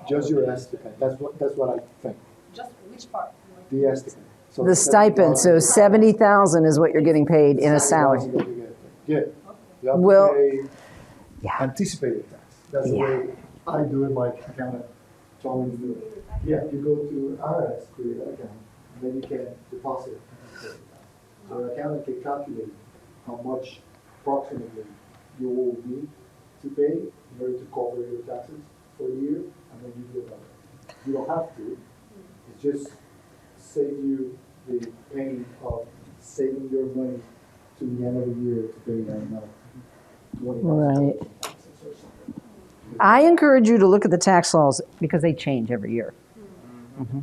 Just your estimate. That's what I think. Just which part? The estimate. So The stipend, so 70,000 is what you're getting paid in a salary. Yeah. You have Well, to pay yeah. anticipated tax. That's the way I do it. My accountant told me to do it. Yeah, you go to IRS, create an account, and then you can deposit anticipated tax. So your accountant can calculate how much approximately you will need to pay in order to cover your taxes for a year, and then you do it that way. You don't have to. It's just save you the pain of saving your money to the end of the year to pay that amount. Right. I encourage you to look at the tax laws because they change every year. Mhm.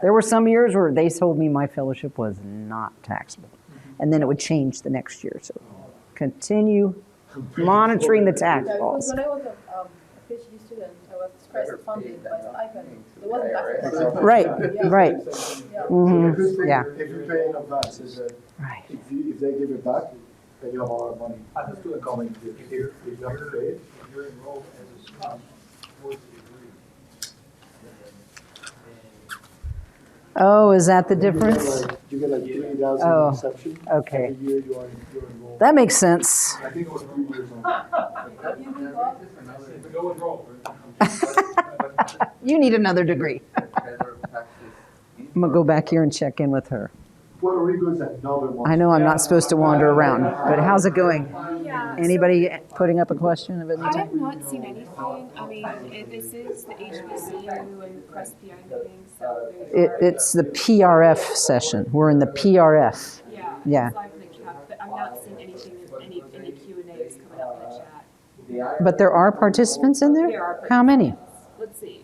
There were some years where they told me my fellowship was not taxable, and then it would change the next year. So continue monitoring the tax Yeah, because laws. when I was a PhD student, I was CREST funded by stipend. It wasn't taxable. Right, right. Yeah. Mhm. The good thing, Yeah. if you pay in advance, is that Right. if they give it back, then you have a lot of money coming here. If you have to pay it, If you're enrolled as a student towards the degree, Oh, is that the you get difference? you get like 3,000 Oh, exception. okay. Every year you're enrolled. That makes sense. I think it was 3 years on. go enroll. You need another degree. Federal taxes. I'm gonna go back here and check in with her. Puerto Rico is another one. I know I'm not supposed to wander around, but how's it going? Yeah. Anybody putting up a question of any I type? have not seen anything. I mean, this is the HBCU and CREST PI meeting, so It's the PRF session. We're in the PRF. Yeah. Live in the chat, but I'm not seeing anything, any Q&As coming up in the chat. But there are participants in There there? are How many? Let's see.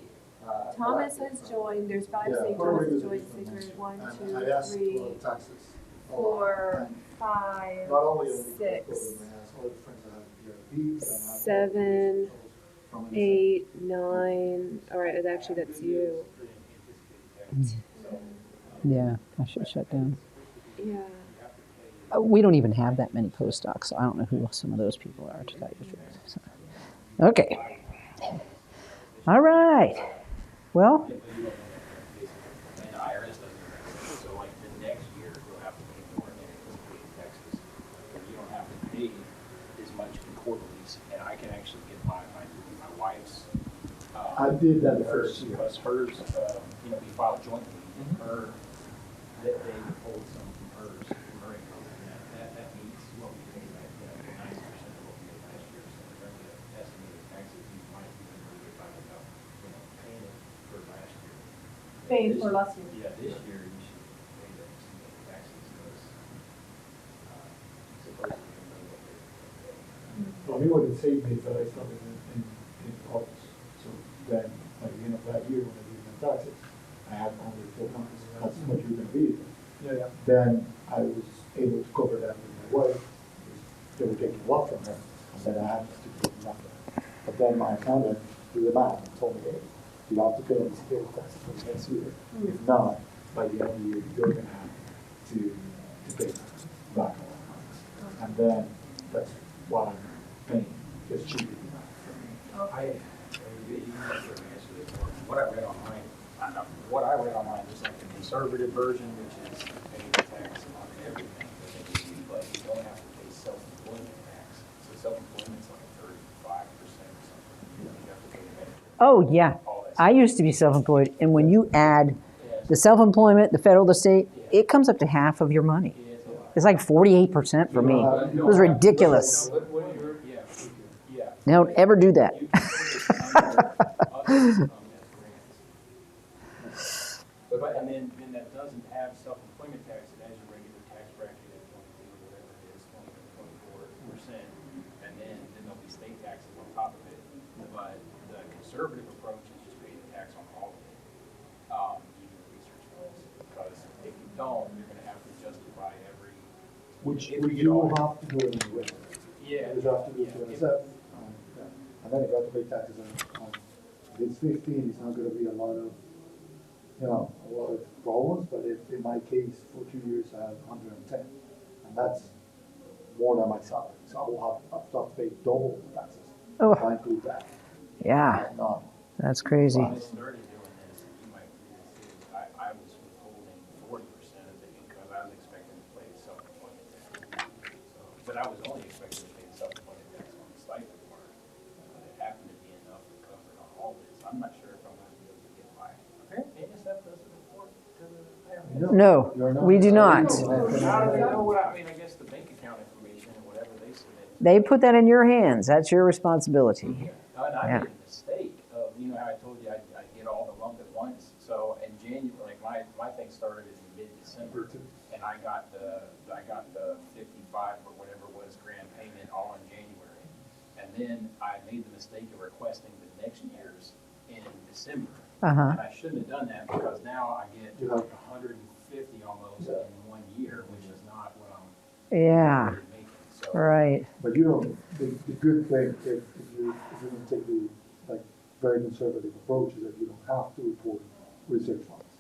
Thomas has joined. There's 5 Yeah, saying Puerto Thomas has Rico joined. is Sigrid, 1, And 2, I asked 3. for taxes. 4, 5, Not only on the 6, program, I have other friends that have PRPs, that have 7, from 8, 9. All right, actually, that's you. Yeah, I should shut down. Yeah. We don't even have that many postdocs, so I don't know who some of those people are, to tell you the truth. So. Okay. All right. Well, And the IRS doesn't remember. So like the next year, you'll have to pay more in anticipated taxes. Or you don't have to pay as much in quarterlies. And I can actually get my wife's. I did that the first year. Because hers, we filed jointly. Her, they withhold some from hers, from her income. And that meets what we paid back, 90% of what we paid last year. So in terms of estimated taxes, you might even be about, paying it for last year. Paying for last year. Yeah, this year you should pay the estimated taxes because supposedly you know what they're paying. For me, what it saved me is that I started in August. So then, at the end of that year, when I did my taxes, I had only 4 months. That's what you're going to be. Yeah. Then I was able to cover that with my wife. They were taking a lot from her, and then I had to take nothing. But then my accountant, through the math, told me, hey, you have to pay anticipated taxes for the next year. If not, by the end of the year, you're going to have to pay back all the money. And then that's what I'm paying, just cheaper than that. What I read online was like the conservative version, which is paying the tax on everything that they do, but you don't have to pay self-employment tax. So self-employment's like 35% or something. You have to pay Medicare. oh yeah, I used to be self-employed, and when you add the self-employment, the federal, the state, it comes up to half of your money. It's like 48% for me. It was ridiculous. Yeah. Don't ever do that. But and then that doesn't have self-employment tax, it has your regular tax bracket at 22 or whatever it is, 24%, and then there'll be state taxes on top of it. But the conservative approach is just pay the tax on all of it, even the research funds, because if you don't, you're going to have to justify every. Which if you get will audited. have to do it anyway. Yeah. You have to do it to yourself. And then you have to pay taxes on it's 15, it's not going to be a lot of problems, but if in my case, for 2 years, I have 110, and that's more than my salary, so I will have to pay double the taxes. Oh. If I include that. Yeah, Not, that's crazy. When I started doing this, you might do this too, I was withholding 40% of the income, I was expecting to pay self-employment tax. So, but I was only expecting to pay self-employment tax on the stipend part. It happened to be enough to cover it on all this. I'm not sure if I'm going to be able to get by. Apparently, NSF doesn't report to the IRS. No, you're not. we do not. How do they know what, I guess the bank account information and whatever they submit. They put that in your hands. That's your responsibility. And I Yeah. made a mistake of, how I told you I get all the lump at once. So in January, like my thing started in mid-December, and I got the 55 or whatever was grand payment all in January. And then I made the mistake of requesting the next year's in December. Uh-huh. And I shouldn't have done that because now I get like 150 almost in 1 year, which is not what I'm Yeah, really making. So, right. But the good thing, if you don't take the very conservative approach, is that you don't have to report research funds.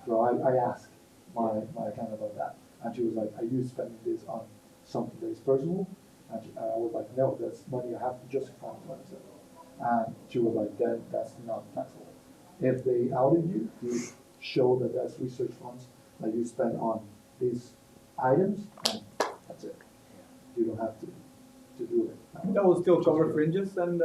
So I asked my accountant about that, and she was like, "Are you spending this on something that is personal?" And I was like, "No, that's money I have to justify to myself." And she was like, "Then that's not taxable. If they audit you, you show that that's research funds that you spend on these items, and that's it. You don't have to do it." That will still cover fringes and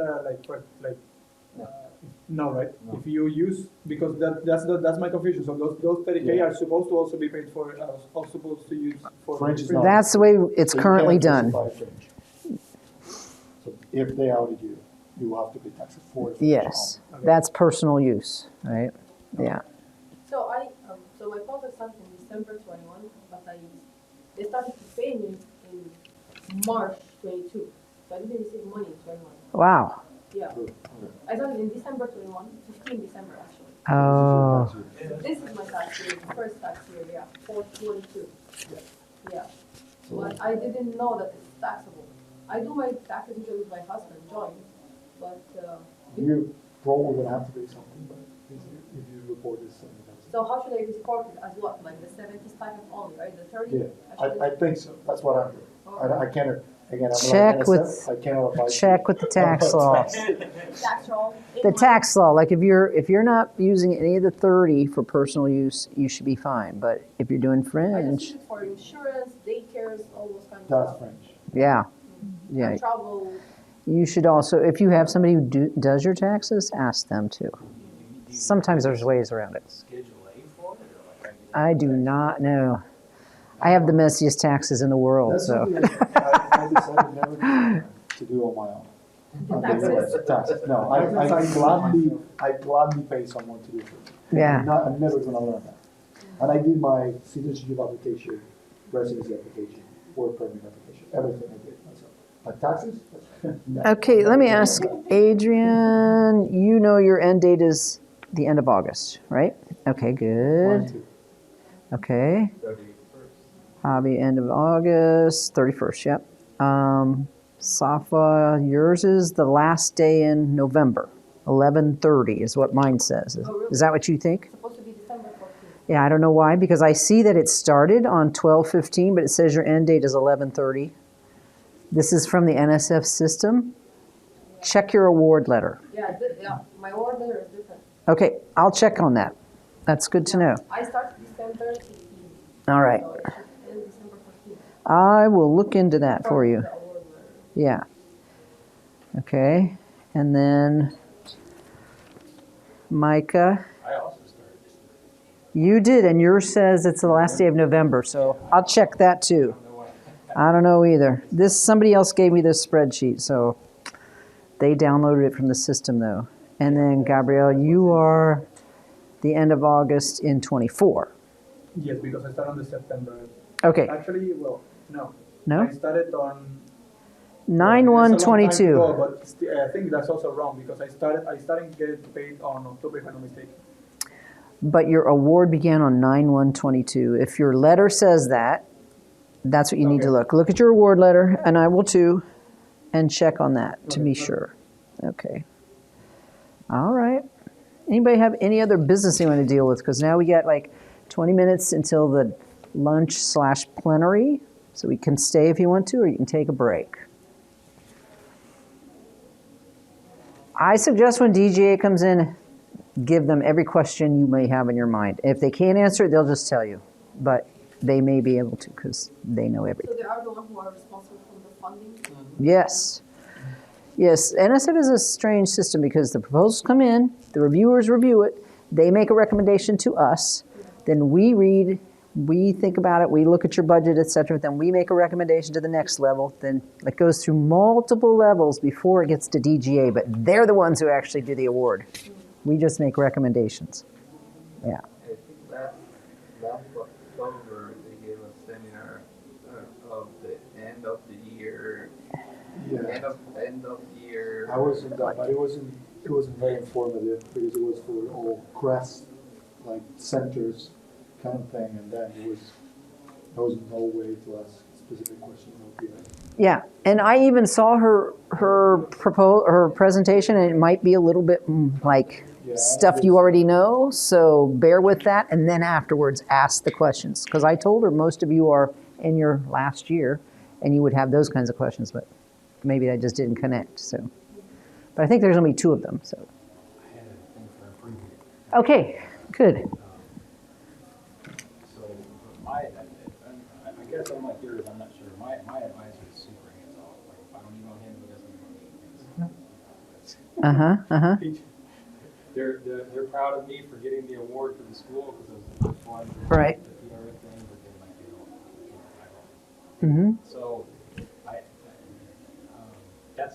no, right? No. If you use, because that's my confusion. So those 30K are supposed to also be paid for, also supposed to use for. Fringe is not- That's the way it's So you currently can't done. justify fringe. So if they audit you, you will have to pay taxes for it. Yes, that's personal use, right? Yeah. So so my contract started in December 21, but they started to pay me in March 22. So I didn't receive money in 21. Wow. Yeah. I started in December 21, 15 December actually. Oh, So this is my tax year, the first tax year, yeah, 422. Yeah, but I didn't know that it's taxable. I do my taxes usually with my husband, joint, but, You probably gonna have to pay something, but if you report this, that's. so how should I report it as what, like the 70 stipend only, right, the 30? Yeah, should- I think so, that's what I'm doing. I can't, again, I'm Check like with- NSF, I cannot advise. Check with the tax law. Tax roll? The tax law, like if you're not using any of the 30 for personal use, you should be fine. But if you're doing I just fringe, use it for insurance, daycares, all those kinds of That's stuff. French. yeah, And yeah. travel, You should also, if you have somebody who does your taxes, ask them too. Sometimes there's ways around it. Schedule A for it, or like I do not know. I have the messiest taxes in the world, That's so. something I decided never to do on my own. Taxes? Taxes, no, I gladly pay someone to do it. Yeah. I'm never gonna learn that. And I did my citizenship application, residency application, work permit application, everything I did myself. But taxes? No. Okay, let me ask, Adrian, you know your end date is the end of August, right? Okay, One, good. two. Okay. 31st. Hobby, end of August, 31st, yep. Safa, yours is the last day in November, 11:30 is what mine says. Oh, really? Is that what you think? it's supposed to be December 14th. Yeah, I don't know why, because I see that it started on 12:15, but it says your end date is 11:30. This is from the NSF system. Check your award letter. Yeah, yeah, my order is different. Okay, I'll check on that. That's good to know. I start December 16th. All right. So it should end December 14th. I will look into that for you. The award letter. Yeah. Okay. And then Micah, I also started this. you did, and yours says it's the last day of November, so I'll check that too. I don't know either. Somebody else gave me this spreadsheet, so they downloaded it from the system though. And then Gabrielle, you are the end of August in 24. Yes, because I started on the September. Okay. Actually, well, no. No? I started on. 9/1/22. But I think that's also wrong because I started getting paid on October, if I'm not mistaken. But your award began on 9/1/22. If your letter says that, that's what you need to Okay. look. Look at your award letter, and I will too, and check on that to be sure. Okay. All right. Anybody have any other business they want to deal with? Because now we got like 20 minutes until the lunch/plenary, so we can stay if you want to, or you can take a break. I suggest when DGA comes in, give them every question you may have in your mind. If they can't answer it, they'll just tell you. But they may be able to because they know everything. So they are the ones who are responsible for the funding? Yes. Yes, NSF is a strange system because the proposals come in, the reviewers review it, they make a recommendation to us, then we read, we think about it, we look at your budget, et cetera, then we make a recommendation to the next level, then it goes through multiple levels before it gets to DGA, but they're the ones who actually do the award. We just make recommendations. Yeah. I think last October they gave a seminar of the end of the year. Yeah. End of year. I was in that, but it wasn't very informative because it was for all CREST, like centers kind of thing, and then there was no way to ask specific questions. Yeah, and I even saw her presentation, and it might be a little bit like Yeah, stuff you already know, so bear with that, and then afterwards ask the questions. Because I told her most of you are in your last year, and you would have those kinds of questions, but maybe I just didn't connect, so. But I think there's only 2 of them, so. I had a thing for a preview. Okay, good. So I guess I'm like yours, I'm not sure. My advisor is super hands-off. Like if I don't email him, he doesn't email me. Uh-huh. They're proud of me for getting the award for the school because it was the first one. Right. The PR thing, but then like I don't. Mm-hmm. So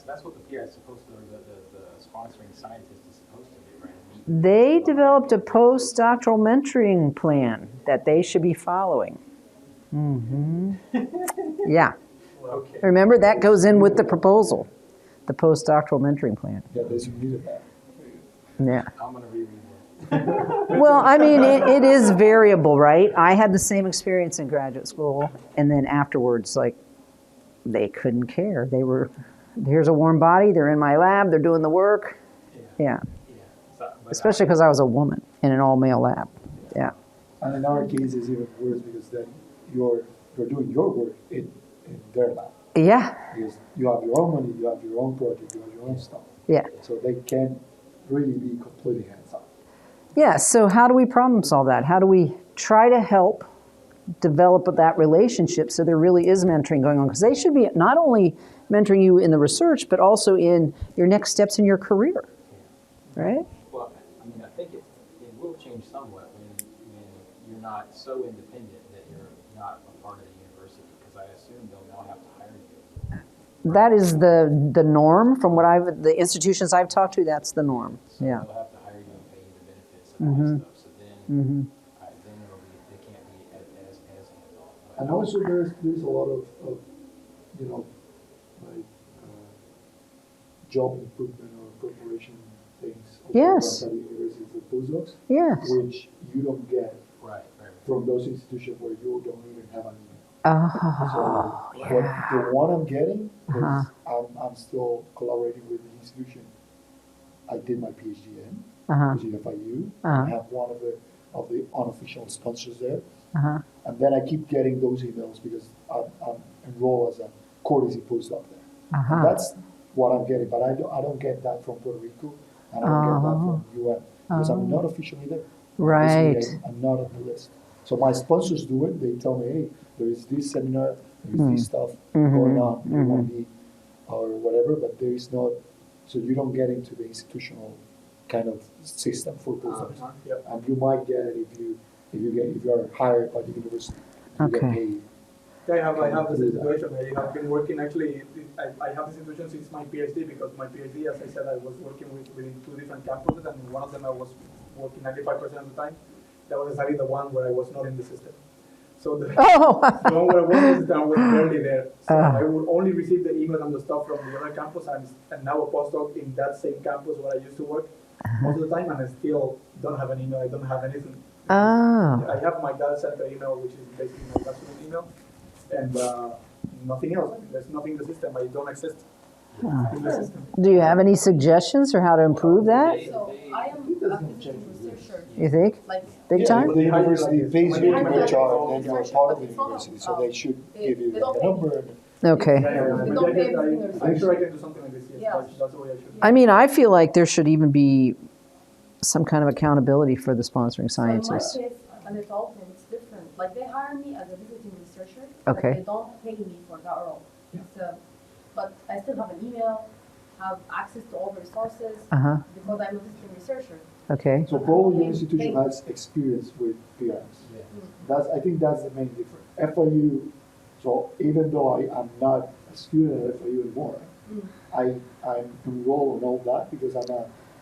that's what the PR is supposed to, or the sponsoring scientist is supposed to do, right? Meet They developed a postdoctoral mentoring plan that they should be following. Mm-hmm. Yeah. Okay. Remember, that goes in with the proposal, the postdoctoral mentoring plan. Yeah, they needed that. Yeah. I'm gonna reread Well, I mean, it is variable, right? I had the same experience in graduate school, and then afterwards, like, they couldn't care. They were, here's a warm body, they're in my lab, they're doing the work. Yeah, So, but especially because I was a woman in an all-male lab. Yeah. And in our case, it's even worse because then you're doing your work in their lab. Yeah, Because you have your own money, you have your own project, you have your own stuff. yeah. So they can't really be completely hands-on. Yeah, so how do we problem solve that? How do we try to help develop that relationship so there really is mentoring going on? Because they should be not only mentoring you in the research, but also in your next steps in your career, right? well, I mean, I think it will change somewhat when you're not so independent that you're not a part of the university, because I assume they'll now have to hire you. That is the norm from what the institutions I've talked to, that's the norm, So yeah. they'll have to hire you and pay you the benefits and all that stuff. So then, then they can't be as hands-on. But- And also there's a lot of like job improvement or preparation things. or Yes. programs at the university for postdocs, Yes. which you don't get Right. from those institutions where you don't even have an email. Oh, So the one I'm getting is Uh-huh. I'm still collaborating with the institution I did my PhD in, Uh-huh. which is FIU. Uh-huh. I have one of the unofficial sponsors there. Uh-huh. And then I keep getting those emails because I'm enrolled as a courtesy postdoc there. Uh-huh. And that's what I'm getting, but I don't get that from Puerto Rico, and I don't get that from UN, because I'm not officially there. Right. Basically, I'm not on the list. So my sponsors do it. They tell me, hey, there is this seminar, there is this stuff going on, you want to be, or whatever, but there is not, so you don't get into the institutional kind of system for postdocs. Yep. And you might get it if you are hired by the university. You Okay. get paid. Yeah, I have the situation. I have been working actually. I have the situation since my PhD, because my PhD, as I said, I was working within 2 different campuses, and in one of them I was working 95% of the time. That was exactly the one where I was not in the system. So the, Oh, the one where I was, I was barely there. So I would only receive the email and the stuff from the other campus. And now a postdoc in that same campus where I used to work most of the time, and I still don't have an email. I don't have anything. oh. I have my data center email, which is basically my personal email, and nothing else. There's nothing in the system. I don't exist in the system. Do you have any suggestions for how to improve that, So I am a visiting researcher, you think? like, Big time? The university pays you They to hire HR, you. then you're part of the university, so they should give you They the don't pay number. Okay. We don't pay everything I'm sure I can do something like this. Yes, Yeah. that's the way I should. I mean, I feel like there should even be some kind of accountability for the sponsoring So in my scientists. case, and it's all it's different. Like they hire me as a visiting researcher, Okay. but they don't pay me for that role. It's, but I still have an email, have access to all the resources Uh-huh, because I'm a visiting researcher. okay. So probably your institution has experience with PRs. I think that's the main difference. FIU, so even though I'm not a student at FIU anymore, I'm enrolled in all that because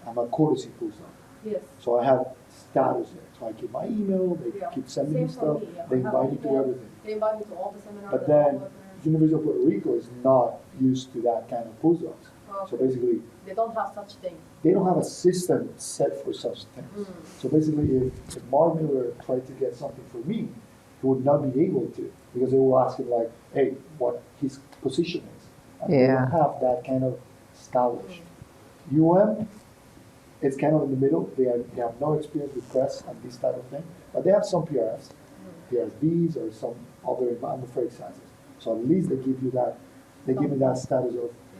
I'm a courtesy postdoc. Yes. So I have status there. So I keep my email, they Yeah. keep sending me Same for stuff, me, yeah. they I have invite me to email. everything. They invite me to all the seminars. But and all then the webinars. University of Puerto Rico is not used to that kind of postdocs. So Okay. basically, They don't have such thing. they don't have a system set for such things. So basically, if Mark Miller tried to get something for me, he would not be able to, because they will ask him like, hey, what his position is. And they Yeah. don't have that kind of established. UM, it's kind of in the middle. They have no experience with CREST and this type of thing, but they have some PRFs, PRSBs or some other atmospheric sciences. So at least they give you that, they give me that status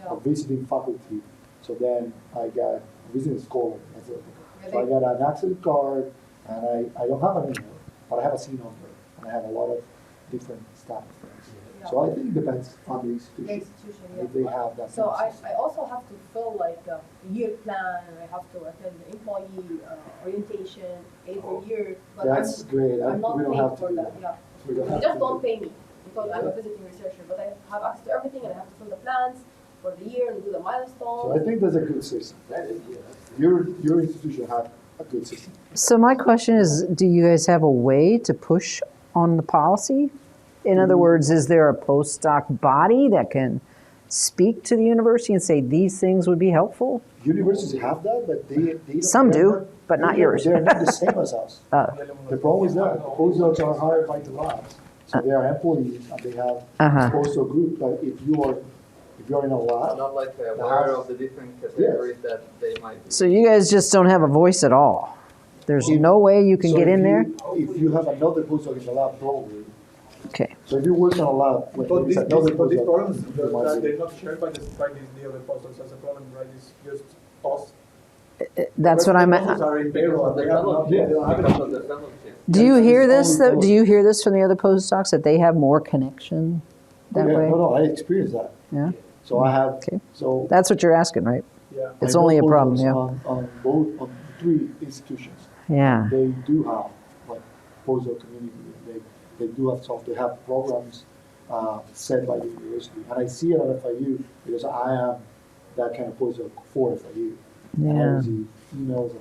of visiting faculty. So then I got visiting scholar. That's it. So I got an access card, and I don't have an email, but I have a C number, and I have a lot of different status things. So I think it depends on the The institution, institution, if yeah. they have that. So kind I, of system. I also have to fill like a year plan, and I have to attend the employee orientation every year. But That's great. I'm not We don't paid have to for do that, that. yeah. We don't They have just to don't do pay me because I'm a visiting researcher, but I have access to everything and I have to fill the plans for the year and do the So milestones. I think that's a good system. That is, yeah. Your institution have a good system. So my question is, do you guys have a way to push on the policy? In other words, is there a postdoc body that can speak to the university and say these things would be helpful? Universities have that, but they don't. Some they're do, but not yours. They're not the same as us. Oh. The problem is that postdocs are hired by the labs, so they are employees and they have Uh-huh. postdoc group. But if you're in a lab, Not like aware of the different categories that they might be. So you guys just don't have a voice at all? There's no way you can so get if in there? If you have another postdoc in the lab, probably. Okay. So if you work in a lab, when But there is these another problems, postdoc, you might see. they're not shared by the other postdocs as a problem, right? It's just us. That's what The I'm, postdocs are in payroll, they have not, they don't have Because it. of the fellowship. do you hear It's this only though? Do you hear this from the other postdocs that they have more connection that Yeah, way? no, I experienced that. Yeah, So I have, Okay. so. that's what you're asking, right? Yeah. It's I know only a problem, postdocs yeah. On both, on 3 institutions. Yeah, They do have, like, postdoc community, they do have stuff, they have programs set by the university. And I see it at FIU because I am that kind of postdoc for FIU. And I yeah. receive emails and,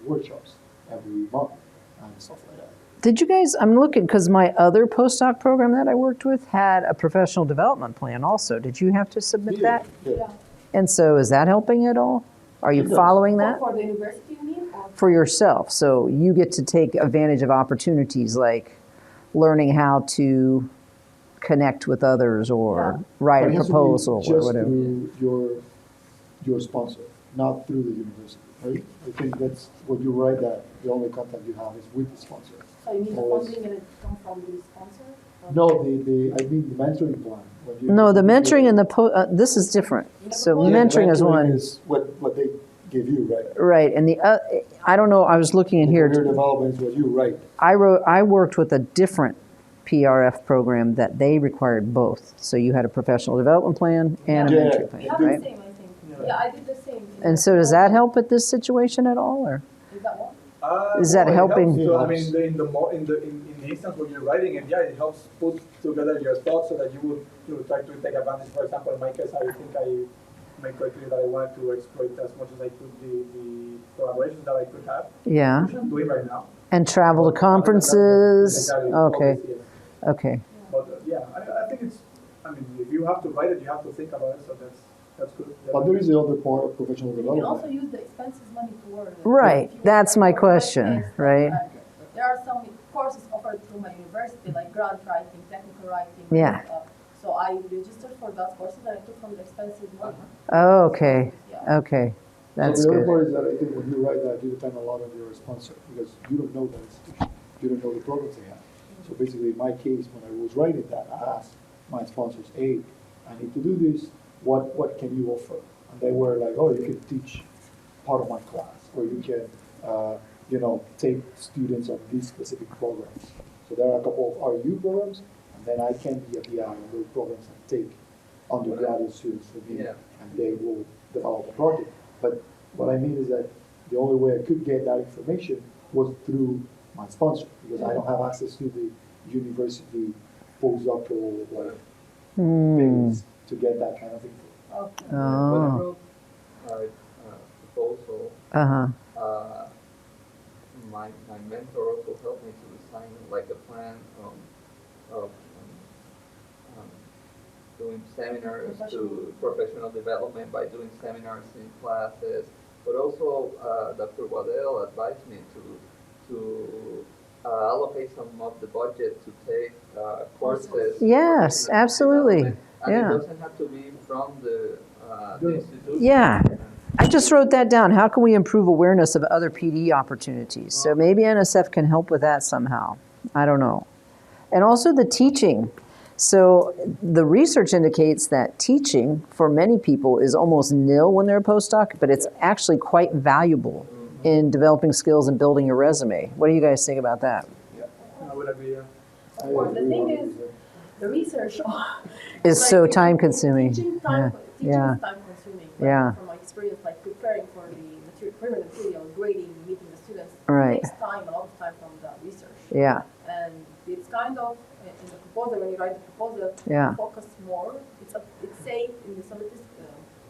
workshops every month and stuff like that. Did you guys, I'm looking, because my other postdoc program that I worked with had a professional development plan also. Did you have to submit that? Yeah. And so is that helping at all? Are you It does. following that? For the university, you mean? Or For yourself, so you get to take advantage of opportunities like learning how to connect with others or write But it a has to be proposal or just whatever. through your sponsor, not through the university, right? I think that's, when you write that, the only contact you have is with the sponsor. So you need the Always. funding and it comes from the sponsor? Or- No, I mean the mentoring plan. When you- No, the mentoring and the this is different. So Yeah, the mentoring is one, is what they give you, right? right? And I don't know. I was looking in Career here. development is what you write. I worked with a different PRF program that they required both. So you had a professional development plan and a Yeah. mentoring We plan, have the right? same, I think. Yeah, I did the same. And so does that help with this situation at all, or? Is that one? Is that Well, it helping? helps. So, I It mean, helps. in the instance where you're writing it, yeah, it helps put together your thoughts so that you would try to take advantage. For example, in my case, I think I made quite clear that I wanted to exploit as much as I could the collaborations that I could have, Yeah. which I'm doing right now. And travel to conferences? Exactly, Okay, obviously, yes. okay. But yeah, I think it's. I mean, if you have to write it, you have to think about it. So that's good. But there is the other part of professional You can also development. use the expenses money toward it. Right, If you that's want my to question, write this, right? There are some courses offered through my university, like grant writing, technical writing. Yeah. So I registered for those courses and I took from the expenses money. Oh, okay, Yeah. okay. That's So the other good. part is that I think when you write that, you depend a lot on your sponsor because you don't know that institution. You don't know the programs they have. So basically, in my case, when I was writing that, I asked my sponsors, hey, I need to do this. What can you offer? And they were like, oh, you can teach part of my class, or you can, take students on these specific programs. So there are a couple of RU programs, and then I can be a PI on those programs and take undergraduate students for me, Yeah. and they will develop a project. But what I mean is that the only way I could get that information was through my sponsor, because I don't have access to the university postdoctoral things to get that kind of info. Okay. When I Oh, wrote my proposal, uh-huh. my mentor also helped me to design like a plan of doing seminars to professional development by doing seminars in classes, but also Dr. Waddell advised me to allocate some of the budget to take courses. for Yes, professional absolutely. development. And Yeah. it doesn't have to be from the institution. Yeah. I just wrote that down. How can we improve awareness of other PD opportunities? So maybe NSF can help with that somehow. I don't know. And also the teaching. So the research indicates that teaching for many people is almost nil when they're a postdoc, but it's actually quite valuable in developing skills and building your resume. What do you guys think about that? I would agree. Yeah. I Well, the agree thing 100%. is, the research It's like, so time consuming. Teaching Yeah. teaching Yeah. is time consuming. Yeah. From my experience, like preparing for the material, grading, meeting the students, Right. it takes time, a lot of time from the research. Yeah. And it's kind of in the proposal, when you write the proposal, Yeah. focus more. It's safe in the summaries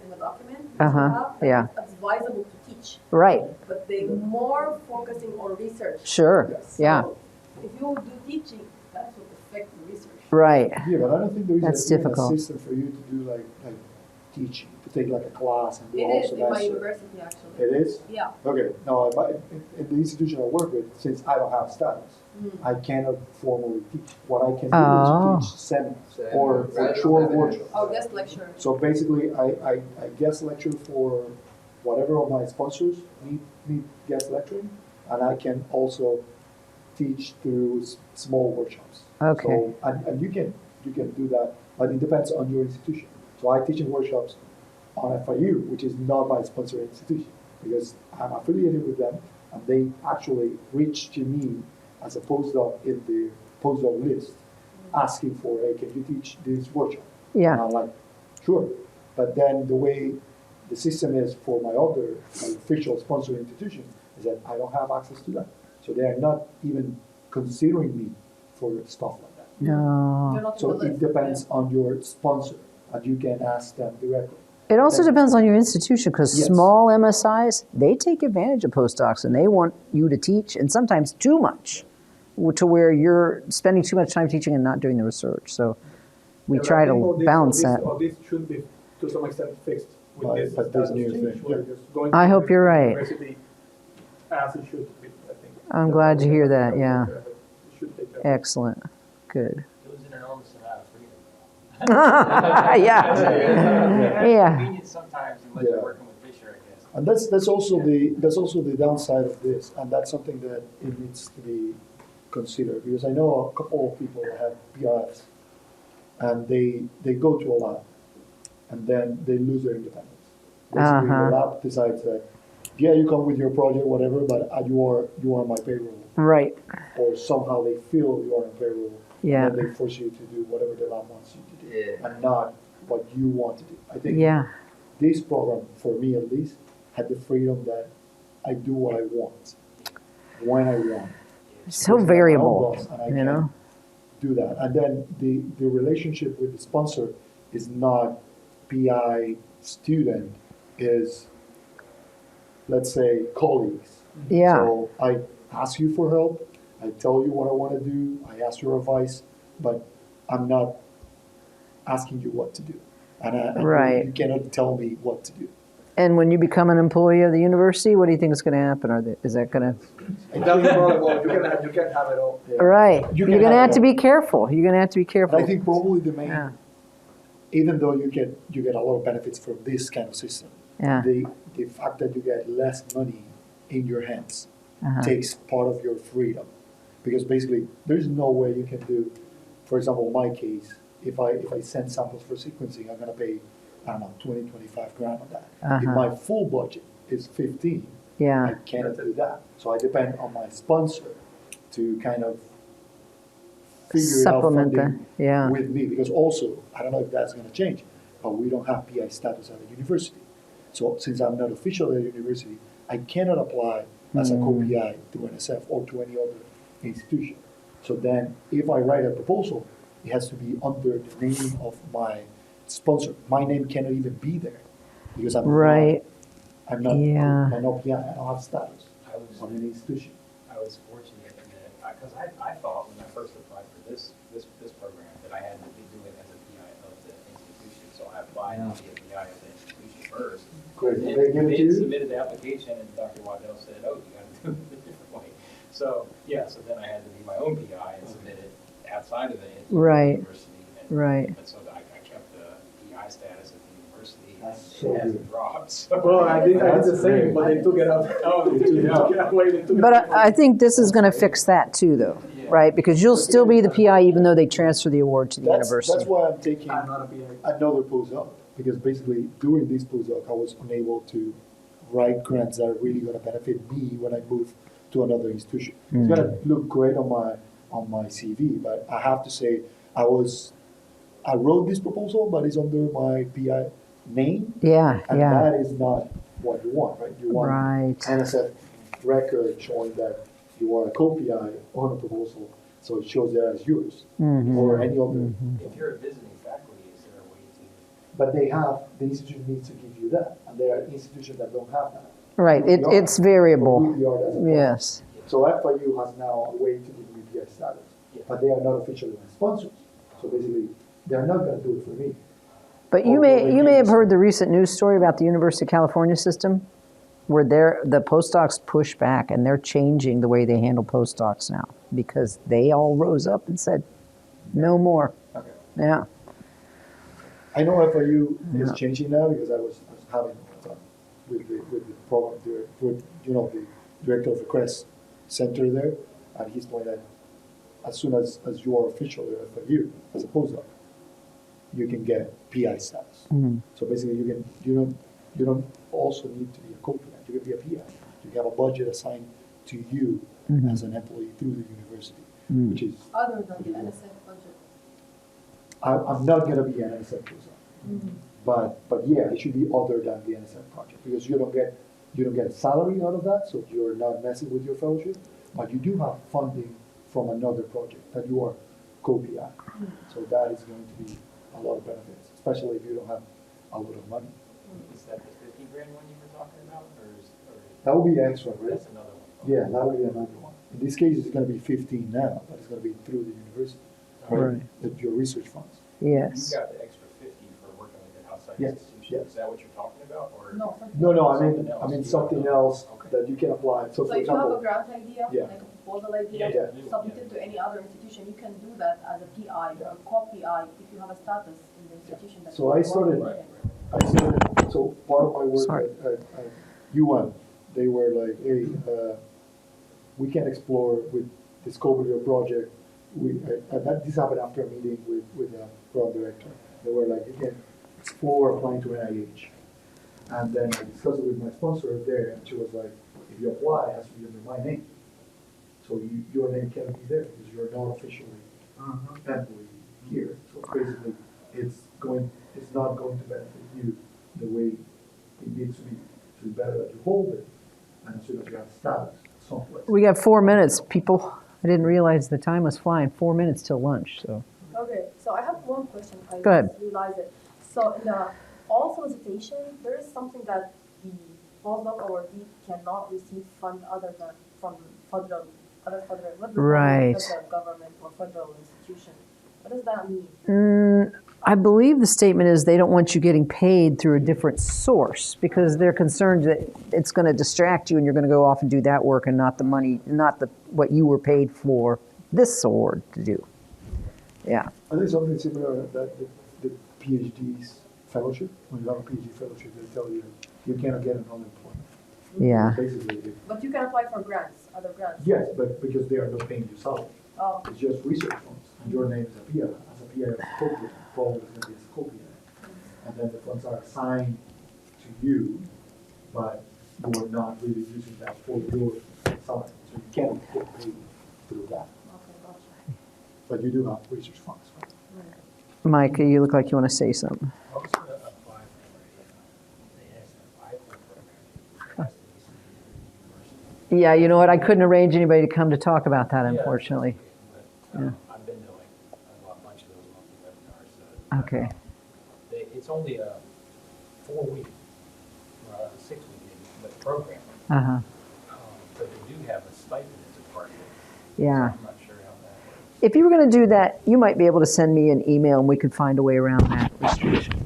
in the document that Uh-huh, you have, that yeah. it's advisable to teach. Right. But they more focusing on research. Sure. So Yeah. if you do teaching, that will affect the research. Right. Yeah, but I don't think there is That's even difficult. a system for you to do like teaching, to take like a class and do It a whole is in my semester. university, actually. It is? Yeah. Okay, no, in the institution I work with, since I don't have status, I cannot formally teach. What I can do Oh. is teach seminars or short workshops. Oh, guest lecture. So basically, I guest lecture for whatever of my sponsors need guest lecturing, and I can also teach through small workshops. Okay. So, and you can do that, but it depends on your institution. So I teach in workshops on FIU, which is not my sponsor institution, because I'm affiliated with them, and they actually reach to me as a postdoc in the postdoc list, asking for, hey, can you teach this workshop? Yeah. And I'm like, sure. But then the way the system is for my official sponsor institution is that I don't have access to that. So they are not even considering me for stuff like that. No. You're not on So the it list. depends on your sponsor, and you can ask them directly. It also depends on your institution, because Yes. small MSIs, they take advantage of postdocs and they want you to teach, and sometimes too much, to where you're spending too much time teaching and not doing the research. So we Yeah, but try I think to all this- balance all that. this- All this should be, to some extent, fixed with But- this but this status new change, thing, where yeah. just going I to hope you're right. university as it should be, I think. I'm glad to hear that, yeah. It should take care of it. Excellent. Good. It was an enormous amount of freedom. Yeah. Yeah. Convenient sometimes unless Yeah. you're working with Fisher, I guess. And that's also the downside of this, and that's something that it needs to be considered, because I know a couple of people that have PRFs, and they go to a lab, and then they lose their independence. Basically, Uh-huh. the lab decides that, yeah, you come with your project, whatever, but you are on my payroll, Right. or somehow they feel you are on payroll, Yeah. and then they force you to do whatever the lab wants you to do, Yeah. and not what you want to do. I think Yeah. this program, for me at least, had the freedom that I do what I want, when I want. So Because I'm my own variable, boss, and I you can know? do that. And then the relationship with the sponsor is not PI student, is, let's say, colleagues. Yeah. So I ask you for help, I tell you what I want to do, I ask your advice, but I'm not asking you what to do. And Right. you cannot tell me what to do. And when you become an employee of the university, what do you think is going to happen? Is that going to? That's the problem, well, you can have it all. Yeah. Right. You You're can going to have have to be careful. You're going to have to be careful. And I think probably the main, Yeah. even though you get a lot of benefits from this kind of system, Yeah. the fact that you get less money in your hands Uh-huh. takes part of your freedom. Because basically, there's no way you can do, for example, in my case, if I send samples for sequencing, I'm gonna pay, I don't know, 20, 25 grand on that. If Uh-huh. my full budget is 15, I Yeah. cannot do that. So I depend on my sponsor to kind of figure it out Supplement funding the, yeah. with me, because also, I don't know if that's gonna change, but we don't have PI status at the university. So since I'm not official at the university, I cannot apply as a co-PI to NSF or to any other institution. So then, if I write a proposal, it has to be under the name of my sponsor. My name cannot even be there, because Right. I'm not, Yeah. I'm not PI, I don't have status I was, on any institution. I was fortunate in that, because I thought when I first applied for this program, that I had to do it as a PI of the institution. So I applied to be a PI of the institution first. Great. And They give it to then you? submitted the application, and Dr. Waddell said, oh, you gotta do it a different way. So, yeah, so then I had to be my own PI and submit it outside of the Right. university. And- Right. And so I kept the PI status at the university. That's and so it hasn't good. dropped. So- Well, I did the same, but they took it out. Oh, they took it out. They took it But out. I think this is going to fix that too, though, right? Because you'll still be the PI even though they transfer the award to the That's university. why I'm taking I'm not a PI. another postdoc, because basically during this postdoc, I was unable to write grants that are really gonna benefit me when I move to another institution. It's gonna look great on my CV, but I have to say, I wrote this proposal, but it's under my PI name, Yeah, and yeah. that is not what you want, right? You want Right. NSF record showing that you are a co-PI on a proposal, so it shows that as yours, Mm-hmm. or any other. If you're a visiting faculty, is there a way to? But the institution needs to give you that, and there are institutions that don't have that. Right. It's variable. WPR doesn't have Yes. that. So FIU has now a way to give me PI status, but they are not officially my sponsors. So So basically, they're not going to do it for me. But you Although they may have do. heard the recent news story about the University of California system, where the postdocs push back and they're changing the way they handle postdocs now because they all rose up and said, no more. Okay. Yeah. I know FIU is changing now because I was having with the program with the director of the CREST center there, and he's told that as soon as you are officially at FIU as a postdoc, you can get PI status. So basically, you don't also need to be a co-PI. You can be a PI. You have a budget assigned to you as an employee through the university, which is Other than the NSF budget. I'm not going to be an NSF postdoc, but yeah, it should be other than the NSF project because you don't get a salary out of that, so you're not messing with your fellowship, but you do have funding from another project that you are co-PI. So that is going to be a lot of benefits, especially if you don't have a lot of money. Is that the 50 grand one you were talking about, or That would be extra, right? that's another one? Yeah, that would be another one. In this case, it's going to be 15 now, but it's going to be through the university, Right. Your research funds. Yes. You got the extra 50 for working with an outside Yes, institution. yes. Is that what you're talking about, or? No, something. No, Something I else. mean something else Okay. that you can apply. So So for if you have a example, grant idea, Yeah. like a proposal idea, Yeah. submit it to any other institution, you can do that as a PI or a co-PI if you have a status in the institution that So you I are started- working with. so part of my work Sorry. at UN, they were like, hey, we can explore with the scope of your project. This happened after a meeting with a program director. They were like, you can explore applying to NIH. And then I discussed it with my sponsor there, and she was like, if you apply, it has to be under my name. So your name can't be there because you're not officially employee here. So basically, it's not going to benefit you the way it needs to be. So it's better that you hold it, and as soon as you have status someplace. We got 4 minutes, people. I didn't realize the time was flying. 4 minutes till lunch, so. Okay, so I have one question. I Go ahead. just realized it. So in the all solicitation, there is something that the postdoc awardee cannot receive fund other than from federal, what does Right. that mean? Federal government or federal institution. What does that mean? I believe the statement is they don't want you getting paid through a different source because they're concerned that it's going to distract you and you're going to go off and do that work and not the money, not what you were paid for this award to do. Yeah. I think something similar that the PhD's fellowship, when you have a PhD fellowship, they tell you you cannot get an unemployment. Yeah. Basically, But you can apply for grants, other grants. yes, but because they are not paying you salary. Oh, It's just research funds, and your name is a PI. As a PI of Scopia, probably it's going to be a Scopia. And then the funds are assigned to you, but you are not really using that for your salary. So you can't get paid through that. okay, gotcha. But you do have research funds, right? Mike, you look like you want to say something. I was going to apply for the ASF program. Yeah, you know what? I couldn't arrange anybody to come to talk about that, Yeah, unfortunately. But, Yeah. I've been doing a bunch of those monthly webinars. Okay. It's only a 4-week, 6-week maybe, but program. Uh-huh. But they do have a stipend as a part of it. Yeah. So I'm not sure how that works. If you were going to do that, you might be able to send me an email and we could find a way around that restriction.